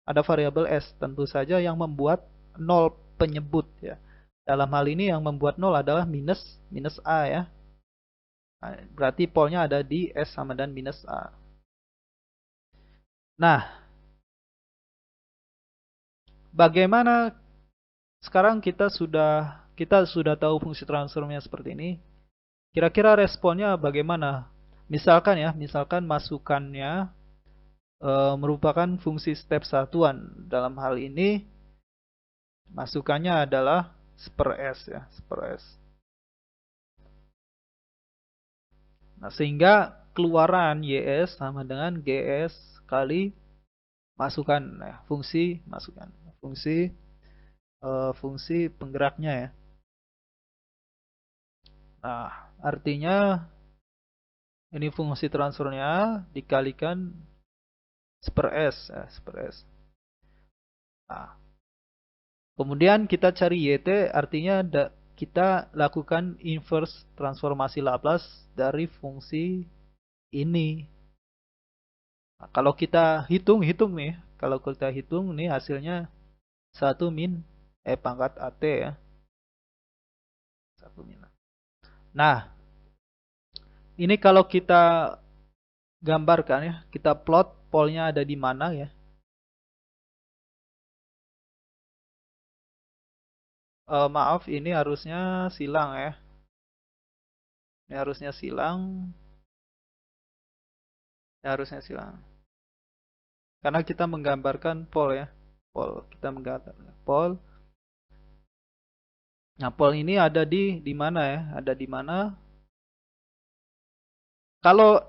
ada variabel S, tentu saja yang membuat nol penyebut ya. Dalam hal ini yang membuat nol adalah minus A ya. Nah, berarti polnya ada di S sama dan minus A. Nah, bagaimana sekarang kita sudah tahu fungsi transformnya seperti ini. Kira-kira responnya bagaimana? Misalkan masukannya merupakan fungsi step satuan. Dalam hal ini masukannya adalah per S ya, per S. Nah, sehingga keluaran YS sama dengan GS kali masukan ya, fungsi masukan. Fungsi penggeraknya ya. Nah, artinya ini fungsi transfernya dikalikan per S ya, per S. Nah, kemudian kita cari YT, artinya kita lakukan inverse transformasi Laplace dari fungsi ini. Nah, kalau kita hitung nih, kalau kita hitung nih hasilnya 1 min pangkat AT ya. 1 min. Nah, ini kalau kita gambarkan ya, kita plot polnya ada di mana ya. Maaf, ini harusnya silang ya. Ini harusnya silang. Ini harusnya silang. Karena kita menggambarkan pol ya. Pol, kita menggambarkan pol. Nah, pol ini ada di mana ya? Ada di mana? Kalau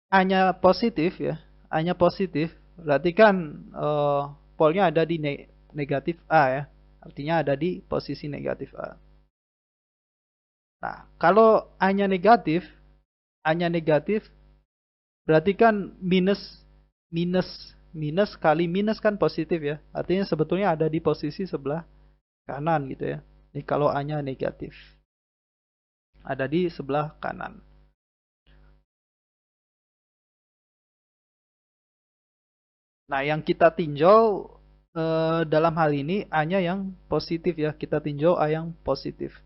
A-nya positif ya, A-nya positif, berarti kan polnya ada di negatif A ya. Artinya ada di posisi negatif A. Nah, kalau A-nya negatif, berarti kan minus kali minus kan positif ya. Artinya sebetulnya ada di posisi sebelah kanan gitu ya. Ini kalau A-nya negatif. Ada di sebelah kanan. Nah, yang kita tinjau dalam hal ini A-nya yang positif ya. Kita tinjau A yang positif.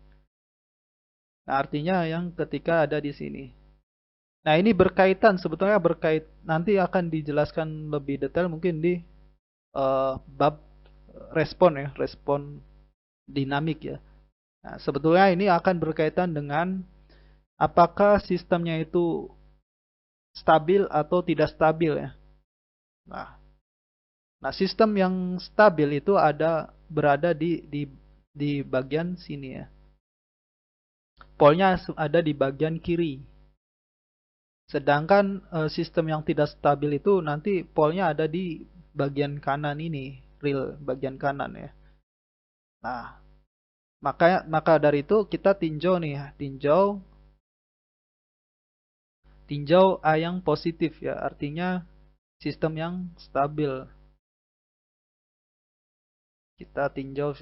Nah, artinya yang ketika ada di sini. Nah, ini berkaitan, sebetulnya nanti akan dijelaskan lebih detail mungkin di bab respon ya, respon dinamik ya. Nah, sebetulnya ini akan berkaitan dengan apakah sistemnya itu stabil atau tidak stabil ya. Nah, sistem yang stabil itu berada di bagian sini ya. Polnya ada di bagian kiri. Sedangkan sistem yang tidak stabil itu nanti polnya ada di bagian kanan ini, real bagian kanan ya. Nah, maka dari itu kita tinjau nih ya, tinjau A yang positif ya, artinya sistem yang stabil. Kita tinjau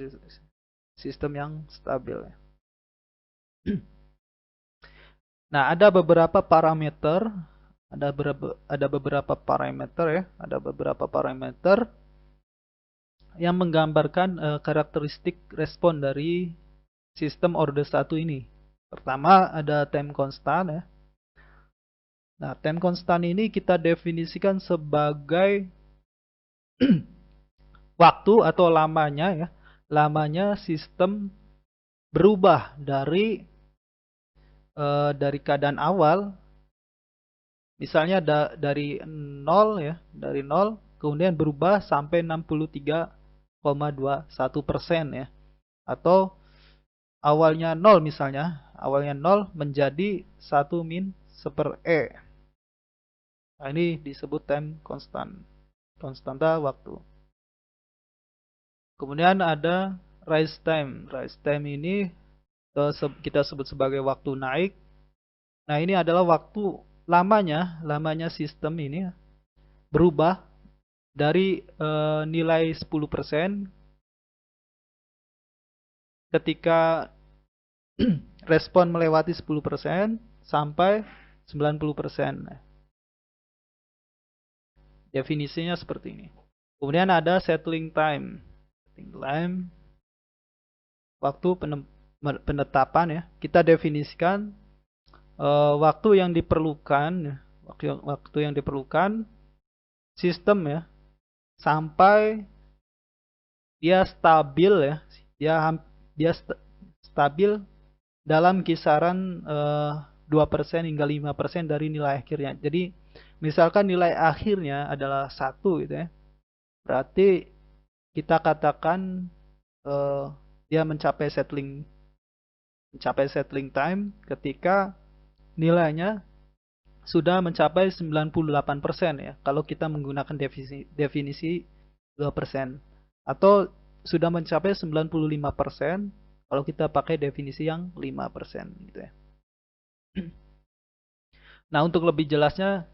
sistem yang stabil ya. Nah, ada beberapa parameter, ada beberapa parameter yang menggambarkan karakteristik respon dari sistem order 1 ini. Pertama ada time constant ya. Nah, time constant ini kita definisikan sebagai waktu atau lamanya ya. Lamanya sistem berubah dari keadaan awal, misalnya dari 0 ya, dari 0 kemudian berubah sampai 63,21% ya. Atau awalnya 0 misalnya, awalnya 0 menjadi 1 min seper E. Nah, ini disebut time constant, konstanta waktu. Kemudian ada rise time. Rise time ini kita sebut sebagai waktu naik. Nah, ini adalah waktu lamanya sistem ini berubah dari nilai 10% ketika respon melewati 10% sampai 90%. Definisinya seperti ini. Kemudian ada settling time. Settling time, waktu penetapan ya. Kita definisikan waktu yang diperlukan, waktu yang diperlukan sistem ya sampai dia stabil ya, dia stabil dalam kisaran 2% hingga 5% dari nilai akhirnya. Jadi misalkan nilai akhirnya adalah 1 gitu ya. Berarti kita katakan dia mencapai settling time ketika nilainya sudah mencapai 98% ya. Kalau kita menggunakan definisi 2%. Atau sudah mencapai 95% kalau kita pakai definisi yang 5% gitu ya. Nah, untuk lebih jelasnya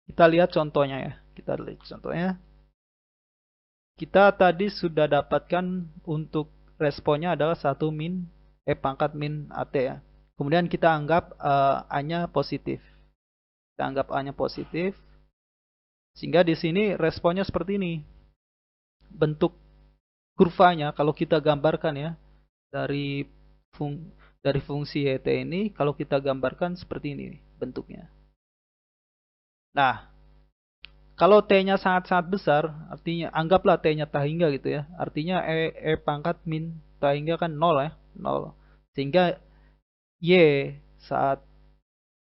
kita lihat contohnya ya. Kita lihat contohnya. Kita tadi sudah dapatkan untuk responnya adalah 1 min pangkat min AT ya. Kemudian kita anggap A-nya positif. Kita anggap A-nya positif. Sehingga di sini responnya seperti ini. Bentuk kurvanya kalau kita gambarkan ya dari fungsi YT ini, kalau kita gambarkan seperti ini bentuknya. Nah, kalau T-nya sangat-sangat besar, artinya anggaplah T-nya tak hingga gitu ya. Artinya E pangkat min tak hingga kan 0 ya, 0. Sehingga Y saat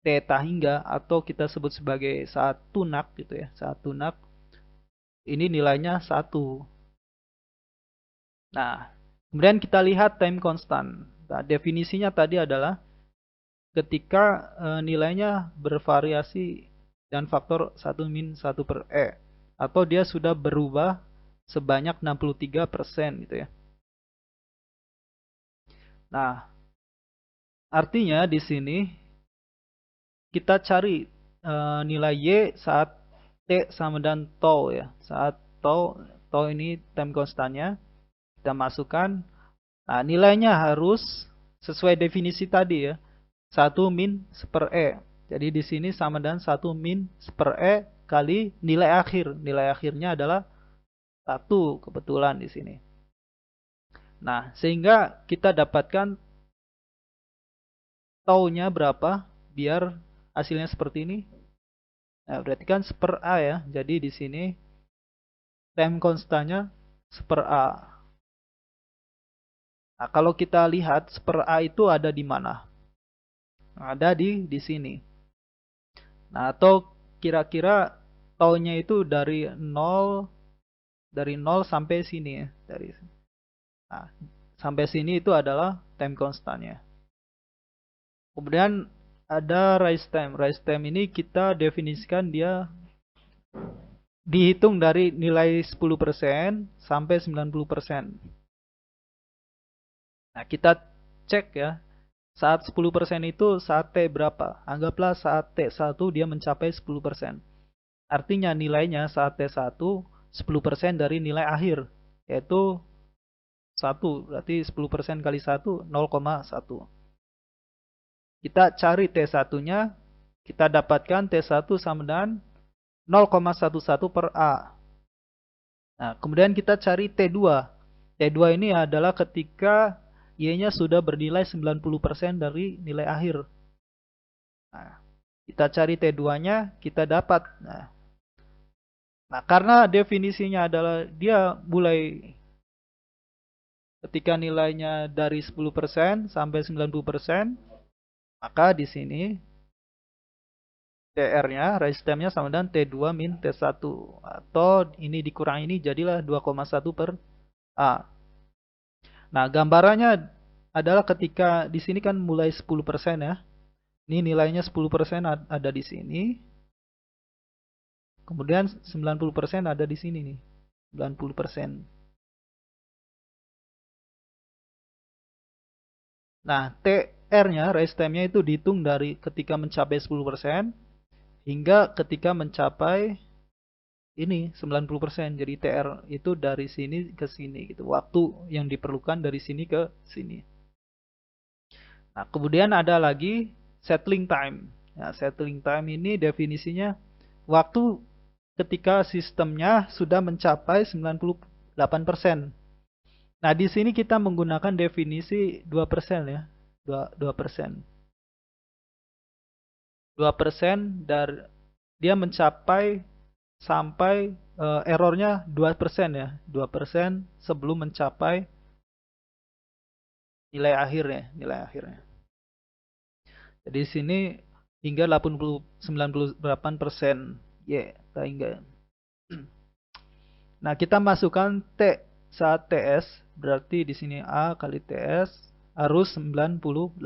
T tak hingga atau kita sebut sebagai saat tunak gitu ya, saat tunak ini nilainya 1. Nah, kemudian kita lihat time constant. Nah, definisinya tadi adalah ketika nilainya bervariasi dan faktor 1 min 1 per E. Atau dia sudah berubah sebanyak 63% gitu ya. Nah, artinya di sini kita cari nilai Y saat T sama dan tau ya. Saat tau ini time constantnya kita masukkan. Nah, nilainya harus sesuai definisi tadi ya. 1 min seper E. Jadi di sini sama dengan 1 min seper E kali nilai akhir. Nilai akhirnya adalah 1 kebetulan di sini. Nah, sehingga kita dapatkan tau-nya berapa biar hasilnya seperti ini. Nah, berarti kan per A ya. Jadi di sini time constantnya per A. Nah, kalau kita lihat per A itu ada di mana? Ada di sini. Nah, atau kira-kira tau-nya itu dari 0 sampai sini ya, nah, sampai sini itu adalah time constantnya. Kemudian ada rise time. Rise time ini kita definisikan dia dihitung dari nilai 10% sampai 90%. Nah, kita cek ya. Saat 10% itu saat T berapa? Anggaplah saat T1 dia mencapai 10%. Artinya nilainya saat T1 10% dari nilai akhir, yaitu 1. Berarti 10% kali 1, 0,1. Kita cari T1-nya, kita dapatkan T1 sama dengan 0,11 per A. Nah, kemudian kita cari T2. T2 ini adalah ketika Y-nya sudah bernilai 90% dari nilai akhir. Nah, kita cari T2-nya, kita dapat. Nah, karena definisinya adalah dia mulai ketika nilainya dari 10% sampai 90%, maka di sini TR-nya, rise time-nya sama dengan T2 min T1. Atau ini dikurang ini jadilah 2,1 per A. Nah, gambarannya adalah ketika di sini kan mulai 10% ya. Ini nilainya 10% ada di sini. Kemudian 90% ada di sini nih. 90%. Nah, TR-nya, rise time-nya itu dihitung dari ketika mencapai 10% hingga ketika mencapai ini 90%. Jadi TR itu dari sini ke sini gitu. Waktu yang diperlukan dari sini ke sini. Nah, kemudian ada lagi settling time. Nah, settling time ini definisinya waktu ketika sistemnya sudah mencapai 98%. Nah, di sini kita menggunakan definisi 2% ya. 2%. 2% dari dia mencapai sampai errornya 2% ya. 2% sebelum mencapai nilai akhirnya. Jadi di sini hingga 98%. Ya, hingga. Nah, kita masukkan T saat TS, berarti di sini A kali TS harus 98%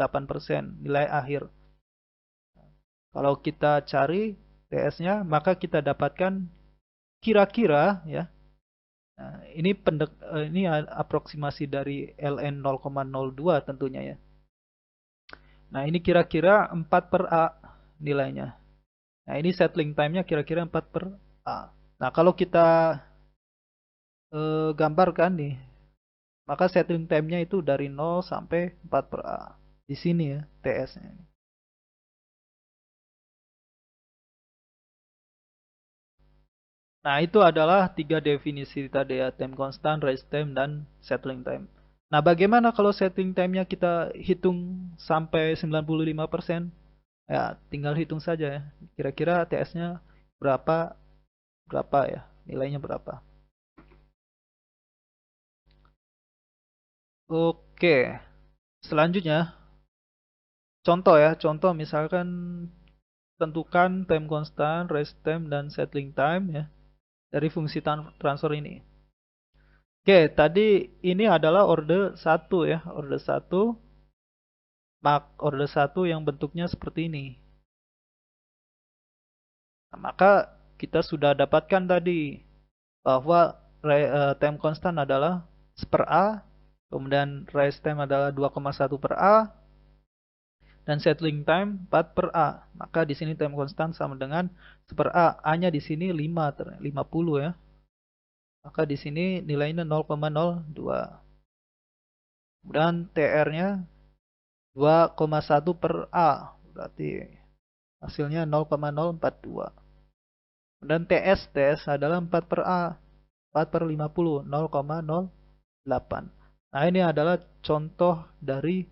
nilai akhir. Kalau kita cari TS-nya, maka kita dapatkan kira-kira ya. Nah, ini aproksimasi dari ln 0,02 tentunya ya. Nah, ini kira-kira 4 per A nilainya. Nah, ini settling time-nya kira-kira 4 per A. Nah, kalau kita gambarkan nih, maka settling time-nya itu dari 0 sampai 4 per A. Di sini ya, TS-nya. Nah, itu adalah 3 definisi tadi ya, time constant, rise time, dan settling time. Nah, bagaimana kalau settling time-nya kita hitung sampai 95%? Ya, tinggal hitung saja ya. Kira-kira TS-nya berapa, berapa ya, nilainya berapa. Oke, selanjutnya, contoh ya, contoh misalkan tentukan time constant, rest time, dan settling time ya, dari fungsi transfer ini. Oke, tadi ini adalah order 1 ya, order 1. Order 1 yang bentuknya seperti ini. Nah, maka kita sudah dapatkan tadi bahwa time constant adalah 1 per A, kemudian rise time adalah 2,1 per A, dan settling time 4 per A. Maka di sini time constant sama dengan 1 per A. A-nya di sini 50 ya. Maka di sini nilainya 0,02. Kemudian TR-nya 2,1 per A. Berarti hasilnya 0,042. Dan TS adalah 4 per A. 4 per 50, 0,08. Nah, ini adalah contoh dari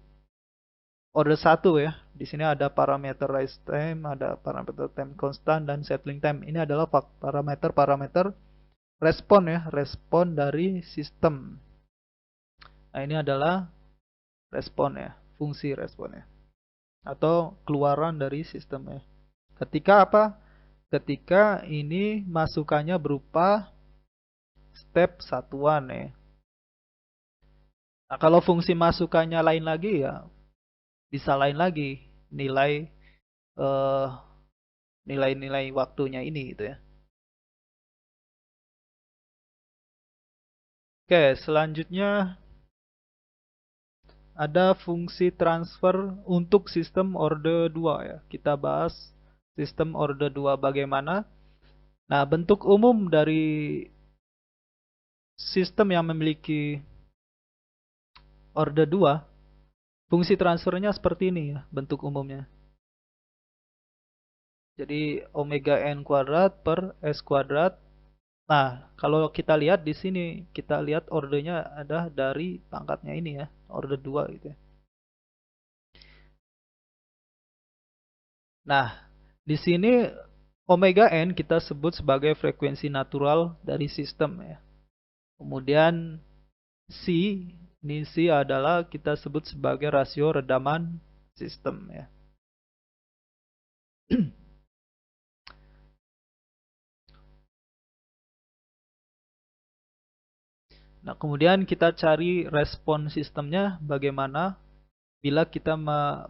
order 1 ya. Di sini ada parameter rise time, ada parameter time constant, dan settling time. Ini adalah parameter-parameter respon ya, respon dari sistem. Nah, ini adalah respon ya, fungsi respon ya, atau keluaran dari sistem ya. Ketika apa? Ketika ini masukannya berupa step satuan ya. Nah, kalau fungsi masukannya lain lagi ya, bisa lain lagi nilai eh, nilai-nilai waktunya ini gitu ya. Oke, selanjutnya ada fungsi transfer untuk sistem orde 2 ya. Kita bahas sistem orde 2 bagaimana. Nah, bentuk umum dari sistem yang memiliki orde 2, fungsi transfernya seperti ini ya, bentuk umumnya. Jadi omega n kuadrat per s kuadrat. Nah, kalau kita lihat di sini, kita lihat ordenya ada dari pangkatnya ini ya, orde 2 gitu ya. Nah, di sini omega n kita sebut sebagai frekuensi natural dari sistem ya. Kemudian C, ini C adalah kita sebut sebagai rasio redaman sistem ya. Nah, kemudian kita cari respon sistemnya bagaimana bila kita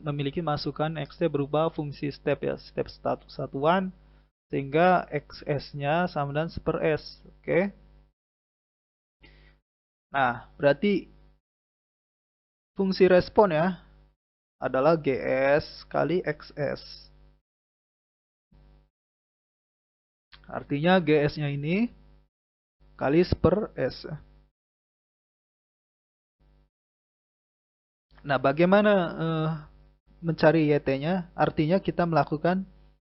memiliki masukan xt berubah fungsi step ya, step satuan, sehingga xs-nya sama dengan 1/s. Oke. Nah, berarti fungsi respon ya adalah gs kali xs. Artinya gs-nya ini kali 1/s. Nah, bagaimana mencari YT-nya? Artinya kita melakukan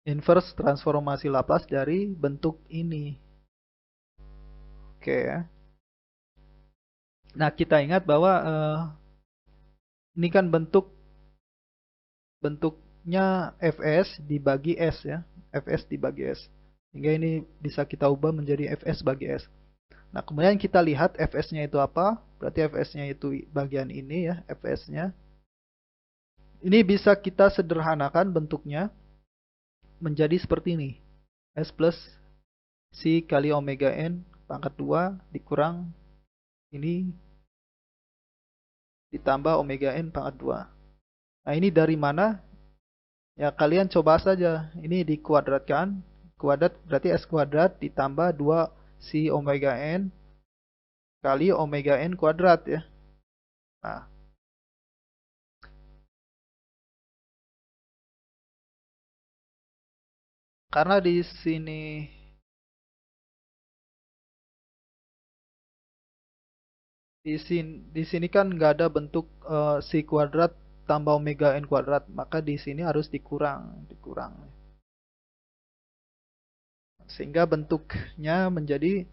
inverse transformasi Laplace dari bentuk ini. Oke ya. Nah, kita ingat bahwa ini kan bentuknya Fs dibagi S ya. Fs dibagi S. Sehingga ini bisa kita ubah menjadi Fs bagi S. Nah, kemudian kita lihat Fs-nya itu apa? Berarti Fs-nya itu bagian ini ya, Fs-nya. Ini bisa kita sederhanakan bentuknya menjadi seperti ini. S plus C kali omega n pangkat 2 dikurang ini ditambah omega n pangkat 2. Nah, ini dari mana? Ya, kalian coba saja. Ini dikuadratkan. Kuadrat berarti S kuadrat ditambah 2 C omega n kali omega n kuadrat ya. Nah, karena di sini kan nggak ada bentuk C kuadrat tambah omega n kuadrat, maka di sini harus dikurang. Sehingga bentuknya menjadi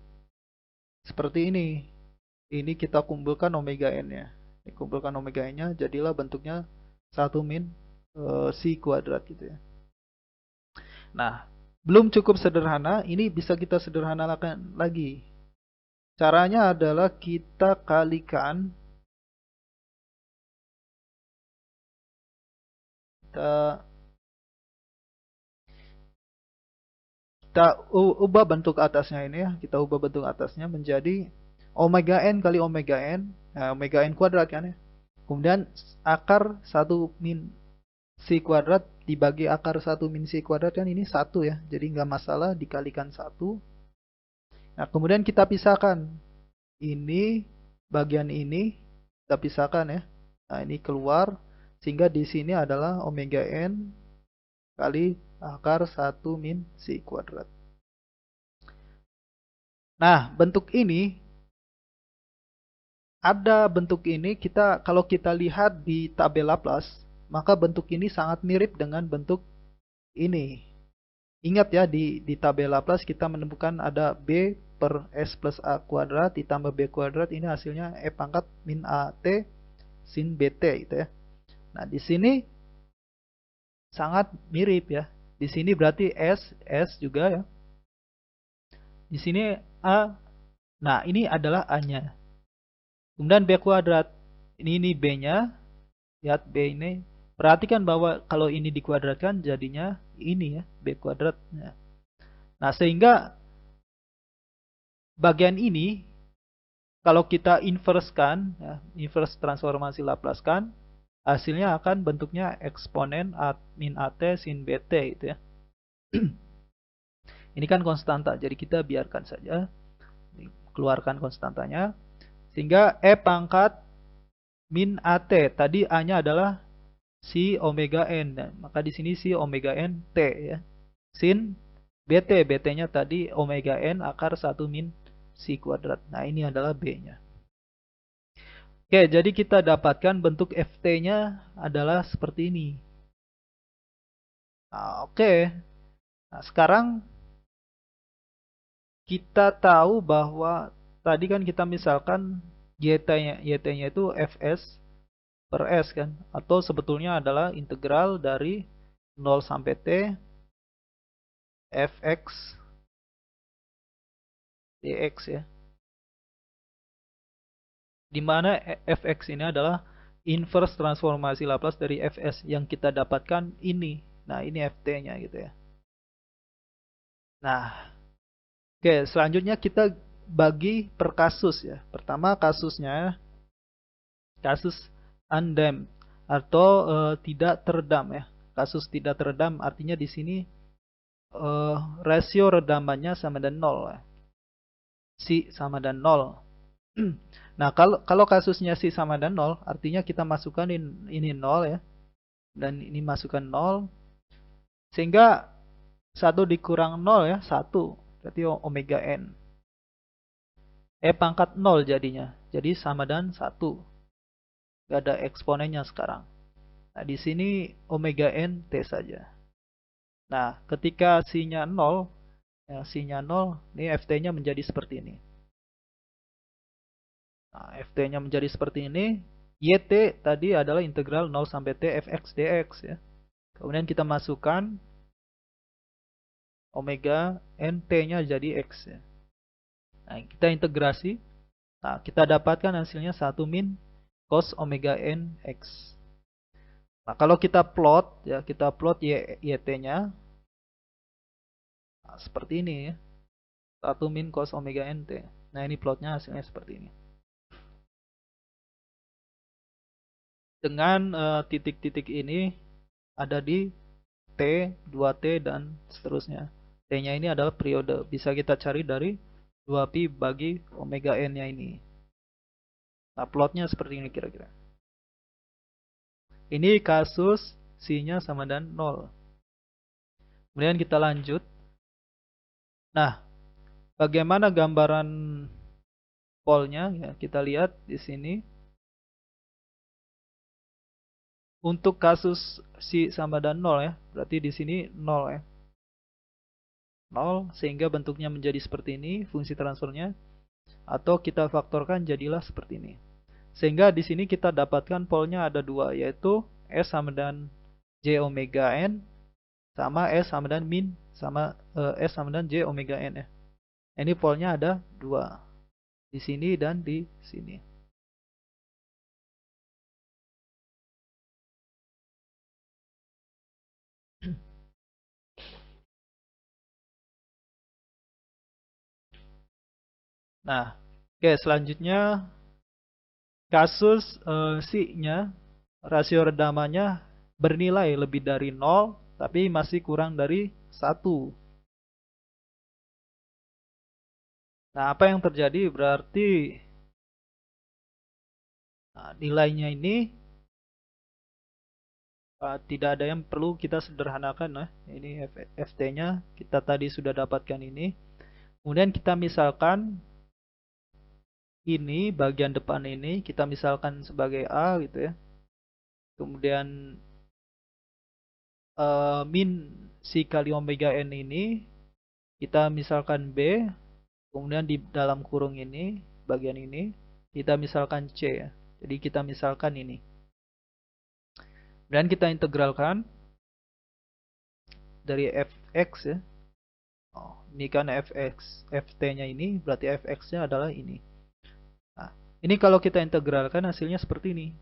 seperti ini. Ini kita kumpulkan omega n-nya. Dikumpulkan omega n-nya, jadilah bentuknya 1 min C kuadrat gitu ya. Nah, belum cukup sederhana, ini bisa kita sederhanakan lagi. Caranya adalah kita kalikan, kita ubah bentuk atasnya ini ya, kita ubah bentuk atasnya menjadi omega n kali omega n, omega n kuadrat kan ya. Kemudian akar 1 min C kuadrat dibagi akar 1 min C kuadrat kan ini 1 ya. Jadi nggak masalah dikalikan 1. Nah, kemudian kita pisahkan. Ini bagian ini kita pisahkan ya. Nah, ini keluar sehingga di sini adalah omega n kali akar 1 min C kuadrat. Nah, bentuk ini ada bentuk ini kalau kita lihat di tabel Laplace, maka bentuk ini sangat mirip dengan bentuk ini. Ingat ya, di tabel Laplace kita menemukan ada B per S plus A kuadrat ditambah B kuadrat. Ini hasilnya E pangkat min AT sin BT gitu ya. Nah, di sini sangat mirip ya. Di sini berarti S juga ya. Di sini A. Nah, ini adalah A-nya. Kemudian B kuadrat. Ini B-nya. Lihat B ini. Perhatikan bahwa kalau ini dikuadratkan jadinya ini ya, B kuadrat. Nah, sehingga bagian ini kalau kita inversekan, ya, inverse transformasi Laplace-kan, hasilnya akan bentuknya eksponen A min AT sin BT gitu ya. Ini kan konstanta, jadi kita biarkan saja. Keluarkan konstantanya. Sehingga E pangkat min AT. Tadi A-nya adalah si omega N. Maka di sini si omega N T ya. Sin BT. BT-nya tadi omega N akar 1 min si kuadrat. Nah, ini adalah B-nya. Oke, jadi kita dapatkan bentuk FT-nya adalah seperti ini. Nah, oke. Nah, sekarang kita tahu bahwa tadi kan kita misalkan YT-nya itu Fs per S kan. Atau sebetulnya adalah integral dari 0 sampai T Fx dx ya. Di mana Fx ini adalah inverse transformasi Laplace dari Fs yang kita dapatkan ini. Nah, ini Ft-nya gitu ya. Nah, oke, selanjutnya kita bagi per kasus ya. Pertama kasusnya kasus undamped atau tidak teredam ya. Kasus tidak teredam artinya di sini rasio redamannya sama dan 0 ya. Si sama dan 0. Nah, kalau kasusnya si sama dan 0, artinya kita masukkan ini 0 ya. Dan ini masukkan 0. Sehingga 1 dikurang 0 ya, 1. Berarti omega n. E pangkat 0 jadinya. Jadi sama dan 1. Gak ada eksponennya sekarang. Nah, di sini omega n T saja. Nah, ketika C-nya 0, ya, C-nya 0, ini Ft-nya menjadi seperti ini. Nah, Ft-nya menjadi seperti ini. YT tadi adalah integral 0 sampai T Fx dx ya. Kemudian kita masukkan omega n T-nya jadi X ya. Nah, kita integrasi. Nah, kita dapatkan hasilnya 1 min cos omega n X. Nah, kalau kita plot ya, kita plot YT-nya nah, seperti ini ya. 1 min cos omega n T. Nah, ini plotnya hasilnya seperti ini. Dengan titik-titik ini ada di T, 2T, dan seterusnya. T-nya ini adalah periode. Bisa kita cari dari 2pi bagi omega n-nya ini. Nah, plotnya seperti ini kira-kira. Ini kasus C-nya sama dan 0. Kemudian kita lanjut. Nah, bagaimana gambaran polnya? Ya, kita lihat di sini. Untuk kasus C sama dan 0 ya. Berarti di sini 0 ya. 0 sehingga bentuknya menjadi seperti ini fungsi transfernya. Atau kita faktorkan jadilah seperti ini. Sehingga di sini kita dapatkan polnya ada dua, yaitu S sama dan J omega N sama S sama dan min sama S sama dan J omega N ya. Ini polnya ada dua. Di sini dan di sini. Nah, oke, selanjutnya kasus C-nya rasio redamannya bernilai lebih dari 0 tapi masih kurang dari 1. Nah, apa yang terjadi berarti nilainya ini tidak ada yang perlu kita sederhanakan. Ini Ft-nya kita tadi sudah dapatkan ini. Kemudian kita misalkan ini bagian depan ini kita misalkan sebagai A gitu ya. Kemudian min si kali omega n ini kita misalkan B. Kemudian di dalam kurung ini bagian ini kita misalkan C ya. Jadi kita misalkan ini. Kemudian kita integralkan dari fx ya. Ini kan fx, ft-nya ini berarti fx-nya adalah ini. Nah, ini kalau kita integralkan hasilnya seperti ini.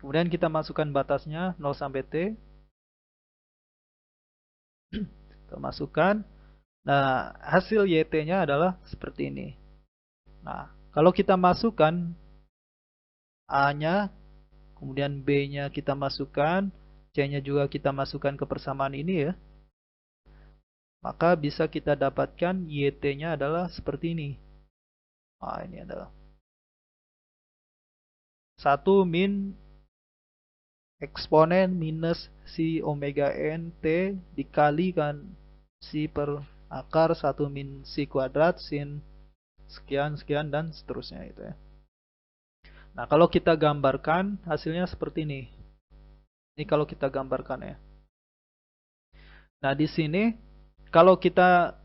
Kemudian kita masukkan batasnya 0 sampai t. Kita masukkan. Nah, hasil yt-nya adalah seperti ini. Nah, kalau kita masukkan a-nya, kemudian b-nya kita masukkan, c-nya juga kita masukkan ke persamaan ini ya. Maka bisa kita dapatkan yt-nya adalah seperti ini. Nah, ini adalah 1 min eksponen minus si omega n t dikalikan si per akar 1 min si kuadrat sin sekian sekian dan seterusnya itu ya. Nah, kalau kita gambarkan hasilnya seperti ini. Ini kalau kita gambarkan ya. Nah, di sini kalau kita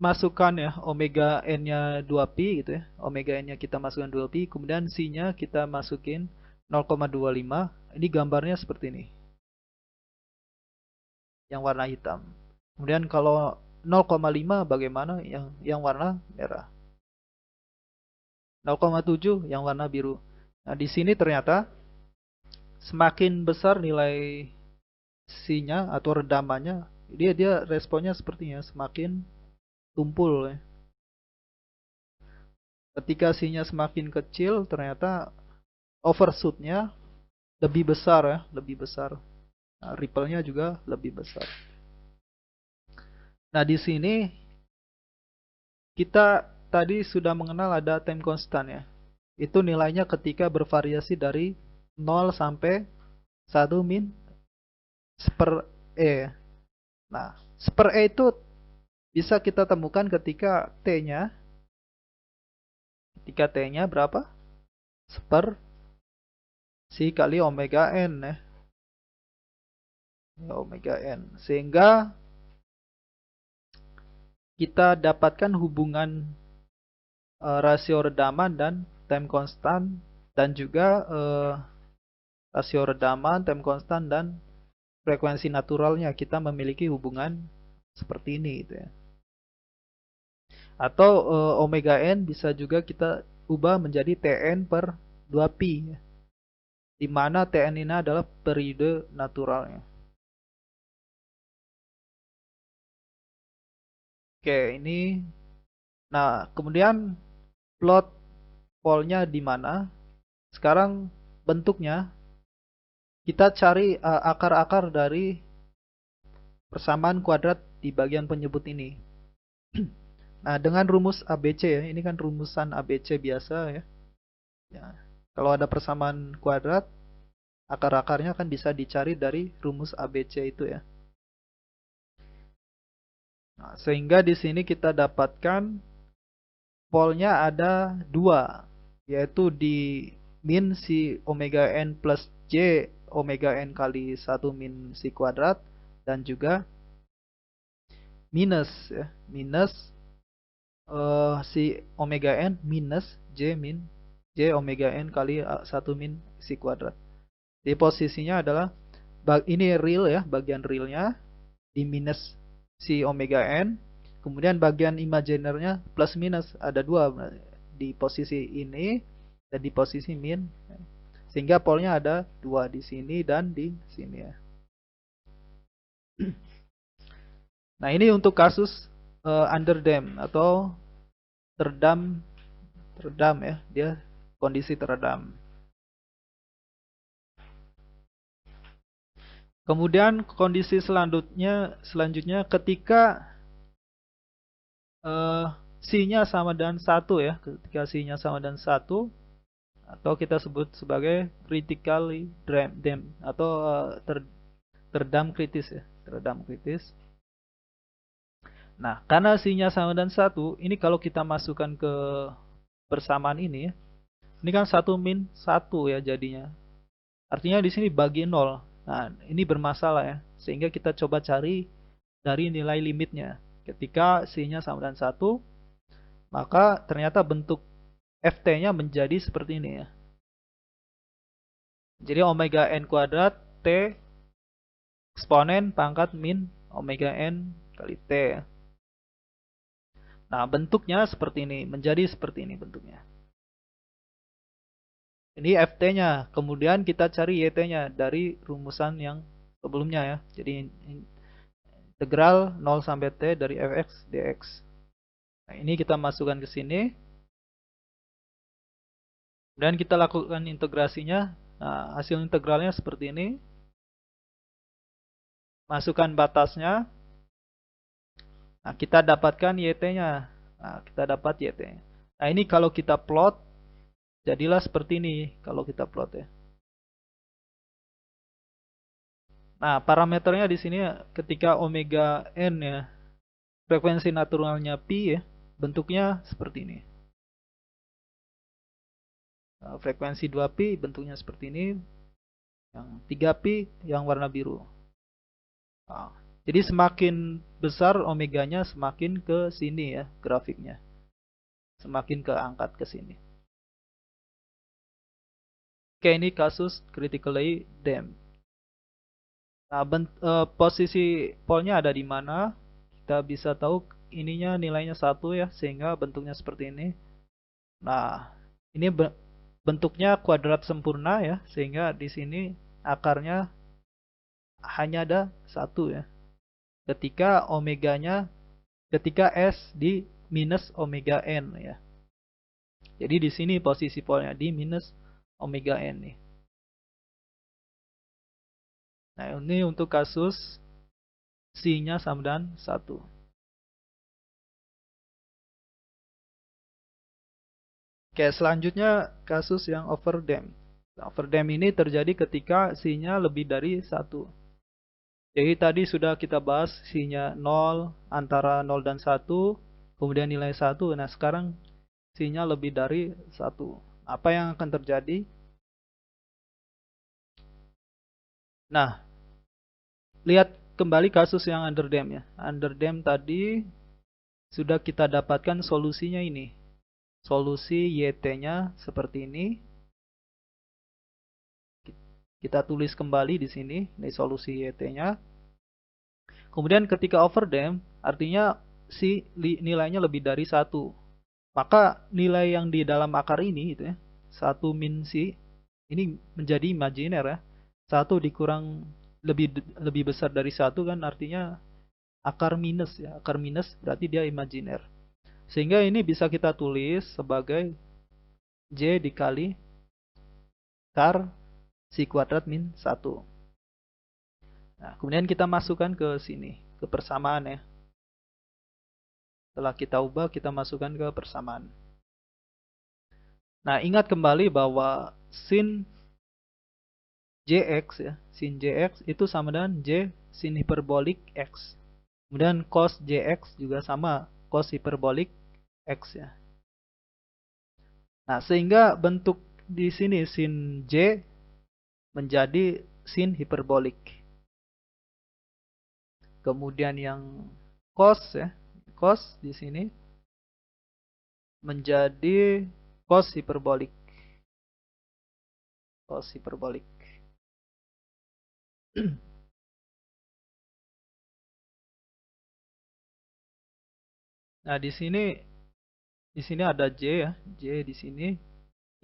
masukkan ya omega n-nya 2pi gitu ya. Omega n-nya kita masukkan 2pi, kemudian si-nya kita masukin 0,25. Ini gambarnya seperti ini. Yang warna hitam. Kemudian kalau 0,5 bagaimana yang warna merah. 0,7 yang warna biru. Nah, di sini ternyata semakin besar nilai C-nya atau redamannya, dia responnya sepertinya semakin tumpul ya. Ketika C-nya semakin kecil, ternyata overshoot-nya lebih besar ya, lebih besar. Nah, ripple-nya juga lebih besar. Nah, di sini kita tadi sudah mengenal ada time constant ya. Itu nilainya ketika bervariasi dari 0 sampai 1 min seper E. Nah, seper E itu bisa kita temukan ketika T-nya berapa? Seper si kali omega N ya. Omega N. Sehingga kita dapatkan hubungan rasio redaman dan time constant, dan juga rasio redaman, time constant, dan frekuensi naturalnya kita memiliki hubungan seperti ini gitu ya. Atau omega n bisa juga kita ubah menjadi Tn per 2pi ya. Di mana Tn ini adalah periode naturalnya. Oke, ini nah, kemudian plot polnya di mana? Sekarang bentuknya kita cari akar-akar dari persamaan kuadrat di bagian penyebut ini. Nah, dengan rumus ABC ya, ini kan rumusan ABC biasa ya. Ya, kalau ada persamaan kuadrat, akar-akarnya kan bisa dicari dari rumus ABC itu ya. Nah, sehingga di sini kita dapatkan polnya ada 2, yaitu di min si omega n plus j omega n kali 1 min si kuadrat, dan juga minus ya, minus si omega n minus j omega n kali 1 min si kuadrat. Di posisinya adalah ini real ya, bagian realnya di minus si omega n, kemudian bagian imaginernya plus minus, ada 2 di posisi ini dan di posisi min, sehingga polnya ada 2 di sini dan di sini ya. Nah, ini untuk kasus underdam atau teredam ya, dia kondisi teredam. Kemudian kondisi selanjutnya ketika C-nya sama dengan 1 ya. Ketika C-nya sama dengan 1, atau kita sebut sebagai critically damp atau teredam kritis ya, teredam kritis. Nah, karena C-nya sama dengan 1, ini kalau kita masukkan ke persamaan ini ya. Ini kan 1 min 1 ya jadinya. Artinya di sini bagi 0. Nah, ini bermasalah ya. Sehingga kita coba cari dari nilai limitnya. Ketika C-nya sama dengan 1, maka ternyata bentuk FT-nya menjadi seperti ini ya. Jadi omega n kuadrat T eksponen pangkat min omega n kali T. Nah, bentuknya seperti ini, menjadi seperti ini bentuknya. Ini Ft-nya, kemudian kita cari Yt-nya dari rumusan yang sebelumnya ya. Jadi integral 0 sampai T dari Fx dx. Nah, ini kita masukkan ke sini. Dan kita lakukan integrasinya. Nah, hasil integralnya seperti ini. Masukkan batasnya. Nah, kita dapatkan Yt-nya. Nah, kita dapat Yt-nya. Nah, ini kalau kita plot, jadilah seperti ini kalau kita plot ya. Nah, parameternya di sini ketika omega n ya, frekuensi naturalnya pi ya, bentuknya seperti ini. Nah, frekuensi 2pi bentuknya seperti ini. Yang 3pi yang warna biru. Nah, jadi semakin besar omeganya semakin ke sini ya grafiknya. Semakin keangkat ke sini. Oke, ini kasus critically damped. Nah, posisi polnya ada di mana? Kita bisa tahu ininya nilainya 1 ya, sehingga bentuknya seperti ini. Nah, ini bentuknya kuadrat sempurna ya, sehingga di sini akarnya hanya ada 1 ya. Ketika omeganya, ketika S di minus omega n ya. Jadi di sini posisi polnya di minus omega n nih. Nah, ini untuk kasus C-nya sama dengan 1. Oke, selanjutnya kasus yang overdamp. Overdamp ini terjadi ketika C-nya lebih dari 1. Jadi tadi sudah kita bahas C-nya 0, antara 0 dan 1, kemudian nilai 1. Nah, sekarang C-nya lebih dari 1. Apa yang akan terjadi? Nah, lihat kembali kasus yang underdamp ya. Underdamp tadi sudah kita dapatkan solusinya ini. Solusi YT-nya seperti ini. Kita tulis kembali di sini, ini solusi YT-nya. Kemudian ketika overdamp, artinya nilainya lebih dari 1. Maka nilai yang di dalam akar ini gitu ya, 1 min C ini menjadi imajiner ya. 1 dikurang lebih besar dari 1 kan artinya akar minus ya. Akar minus berarti dia imajiner. Sehingga ini bisa kita tulis sebagai J dikali akar C kuadrat min 1. Nah, kemudian kita masukkan ke sini, ke persamaan ya. Setelah kita ubah, kita masukkan ke persamaan. Nah, ingat kembali bahwa sin Jx ya, sin Jx itu sama dengan J sin hiperbolik X. Kemudian cos Jx juga sama, cos hiperbolik X ya. Nah, sehingga bentuk di sini sin J menjadi sin hiperbolik. Kemudian yang cos ya, cos di sini menjadi cos hiperbolik. Cos hiperbolik. Nah, di sini ada J ya, J di sini.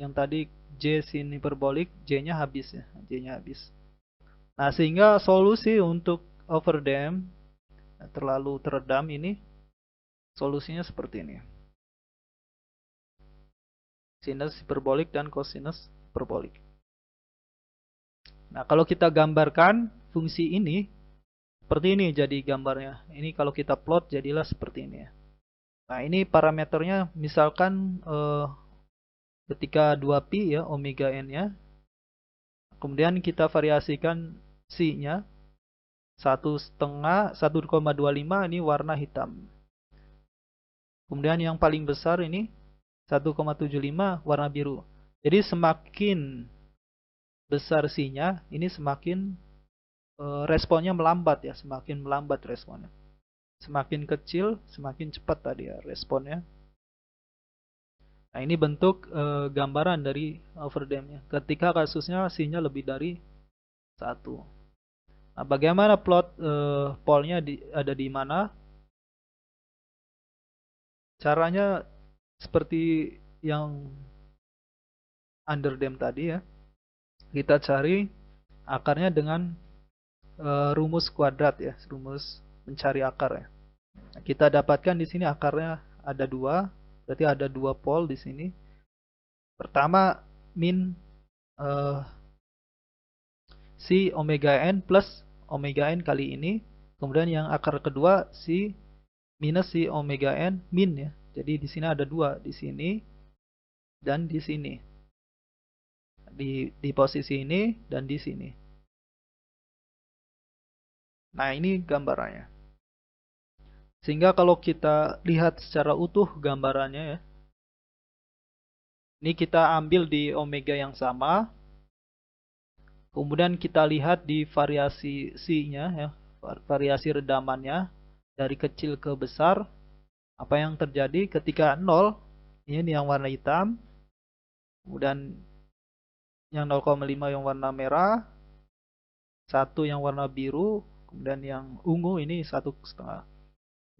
Yang tadi J sin hiperbolik, J-nya habis ya, J-nya habis. Nah, sehingga solusi untuk overdamp terlalu teredam ini solusinya seperti ini. Sinus hiperbolik dan cosinus hiperbolik. Nah, kalau kita gambarkan fungsi ini seperti ini jadi gambarnya. Ini kalau kita plot jadilah seperti ini ya. Nah, ini parameternya misalkan ketika 2pi ya omega n-nya. Kemudian kita variasikan C-nya 1,5 1,25 ini warna hitam. Kemudian yang paling besar ini 1,75 warna biru. Jadi semakin besar C-nya, ini semakin responnya melambat ya, semakin melambat responnya. Semakin kecil, semakin cepat tadi ya responnya. Nah, ini bentuk gambaran dari overdampnya. Ketika kasusnya C-nya lebih dari 1. Nah, bagaimana plot polnya ada di mana? Caranya seperti yang underdamp tadi ya. Kita cari akarnya dengan rumus kuadrat ya, rumus mencari akar ya. Nah, kita dapatkan di sini akarnya ada 2, berarti ada 2 pol di sini. Pertama min si omega n plus omega n kali ini. Kemudian yang akar kedua si minus si omega n min ya. Jadi di sini ada 2, di sini dan di sini. Di posisi ini dan di sini. Nah, ini gambarannya. Sehingga kalau kita lihat secara utuh gambarannya ya. Ini kita ambil di omega yang sama. Kemudian kita lihat di variasi C-nya ya, variasi redamannya dari kecil ke besar. Apa yang terjadi ketika 0, ini yang warna hitam. Kemudian yang 0,5 yang warna merah, 1 yang warna biru, kemudian yang ungu ini 1,5.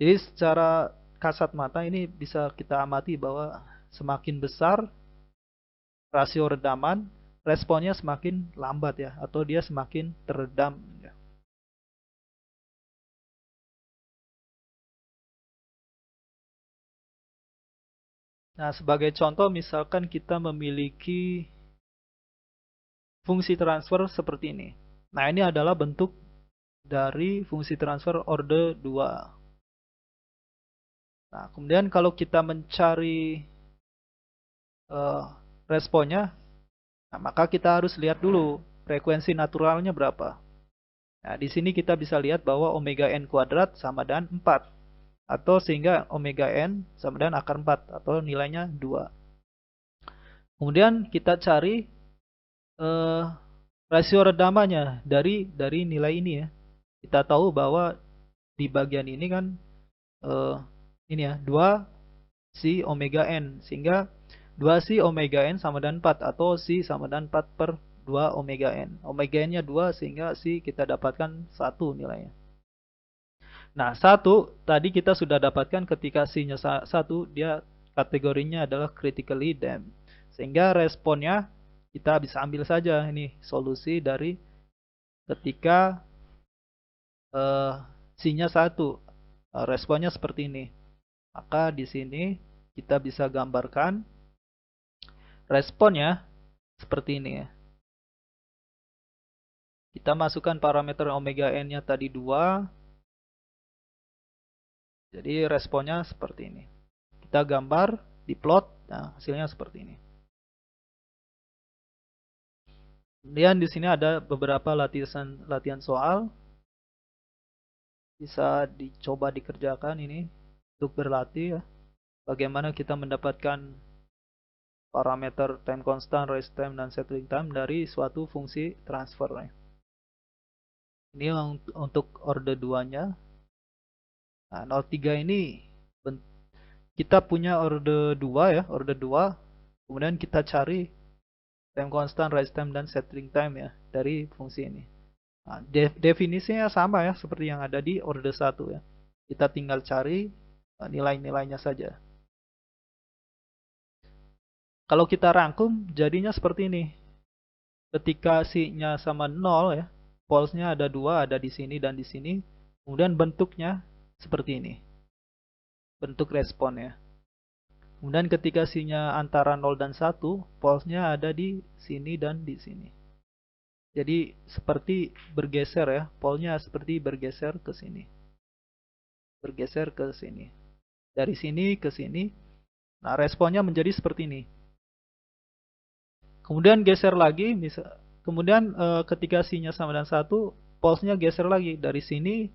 Jadi secara kasat mata ini bisa kita amati bahwa semakin besar rasio redaman, responnya semakin lambat ya, atau dia semakin teredam ya. Nah, sebagai contoh misalkan kita memiliki fungsi transfer seperti ini. Nah, ini adalah bentuk dari fungsi transfer orde 2. Nah, kemudian kalau kita mencari responnya, nah, maka kita harus lihat dulu frekuensi naturalnya berapa. Nah, di sini kita bisa lihat bahwa omega n kuadrat sama dengan 4. Atau sehingga omega n sama dengan akar 4. Atau nilainya 2. Kemudian kita cari rasio redamannya dari nilai ini ya. Kita tahu bahwa di bagian ini kan ini ya 2 si omega n, sehingga 2 si omega n sama dengan 4, atau si sama dengan 4 per 2 omega n. Omega n nya 2 sehingga si kita dapatkan 1 nilainya. Nah, 1 tadi kita sudah dapatkan ketika si nya 1, dia kategorinya adalah critically damped. Sehingga responnya kita bisa ambil saja ini solusi dari ketika si nya 1. Responnya seperti ini. Maka di sini kita bisa gambarkan responnya seperti ini ya. Kita masukkan parameter omega n-nya tadi 2. Jadi responnya seperti ini. Kita gambar, diplot, nah hasilnya seperti ini. Kemudian di sini ada beberapa latihan soal. Bisa dicoba dikerjakan ini untuk berlatih ya. Bagaimana kita mendapatkan parameter time constant, rest time, dan settling time dari suatu fungsi transfer. Ini untuk orde 2-nya. Nah, 03 ini kita punya orde 2 ya, orde 2. Kemudian kita cari time constant, rise time, dan settling time ya dari fungsi ini. Nah, definisinya sama ya seperti yang ada di orde 1 ya. Kita tinggal cari nilai-nilainya saja. Kalau kita rangkum jadinya seperti ini. Ketika C-nya sama 0 ya, polesnya ada 2, ada di sini dan di sini. Kemudian bentuknya seperti ini. Bentuk responnya. Kemudian ketika C-nya antara 0 dan 1, polesnya ada di sini dan di sini. Jadi seperti bergeser ya, polnya seperti bergeser ke sini. Bergeser ke sini. Dari sini ke sini. Nah, responnya menjadi seperti ini. Kemudian geser lagi, kemudian ketika C-nya sama dengan 1, polesnya geser lagi. Dari sini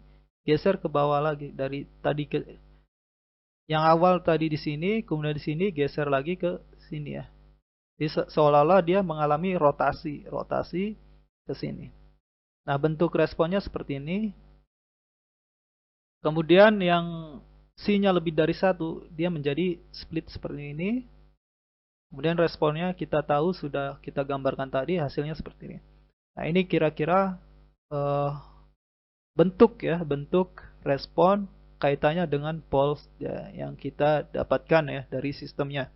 geser ke bawah lagi. Dari tadi ke yang awal tadi di sini, kemudian di sini geser lagi ke sini ya. Jadi seolah-olah dia mengalami rotasi ke sini. Nah, bentuk responnya seperti ini. Kemudian yang C-nya lebih dari 1, dia menjadi split seperti ini. Kemudian responnya kita tahu, sudah kita gambarkan tadi, hasilnya seperti ini. Nah, ini kira-kira bentuk respon kaitannya dengan poles ya, yang kita dapatkan ya dari sistemnya.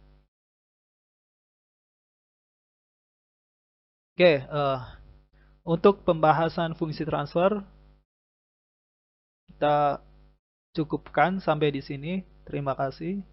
Oke, untuk pembahasan fungsi transfer kita cukupkan sampai di sini. Terima kasih.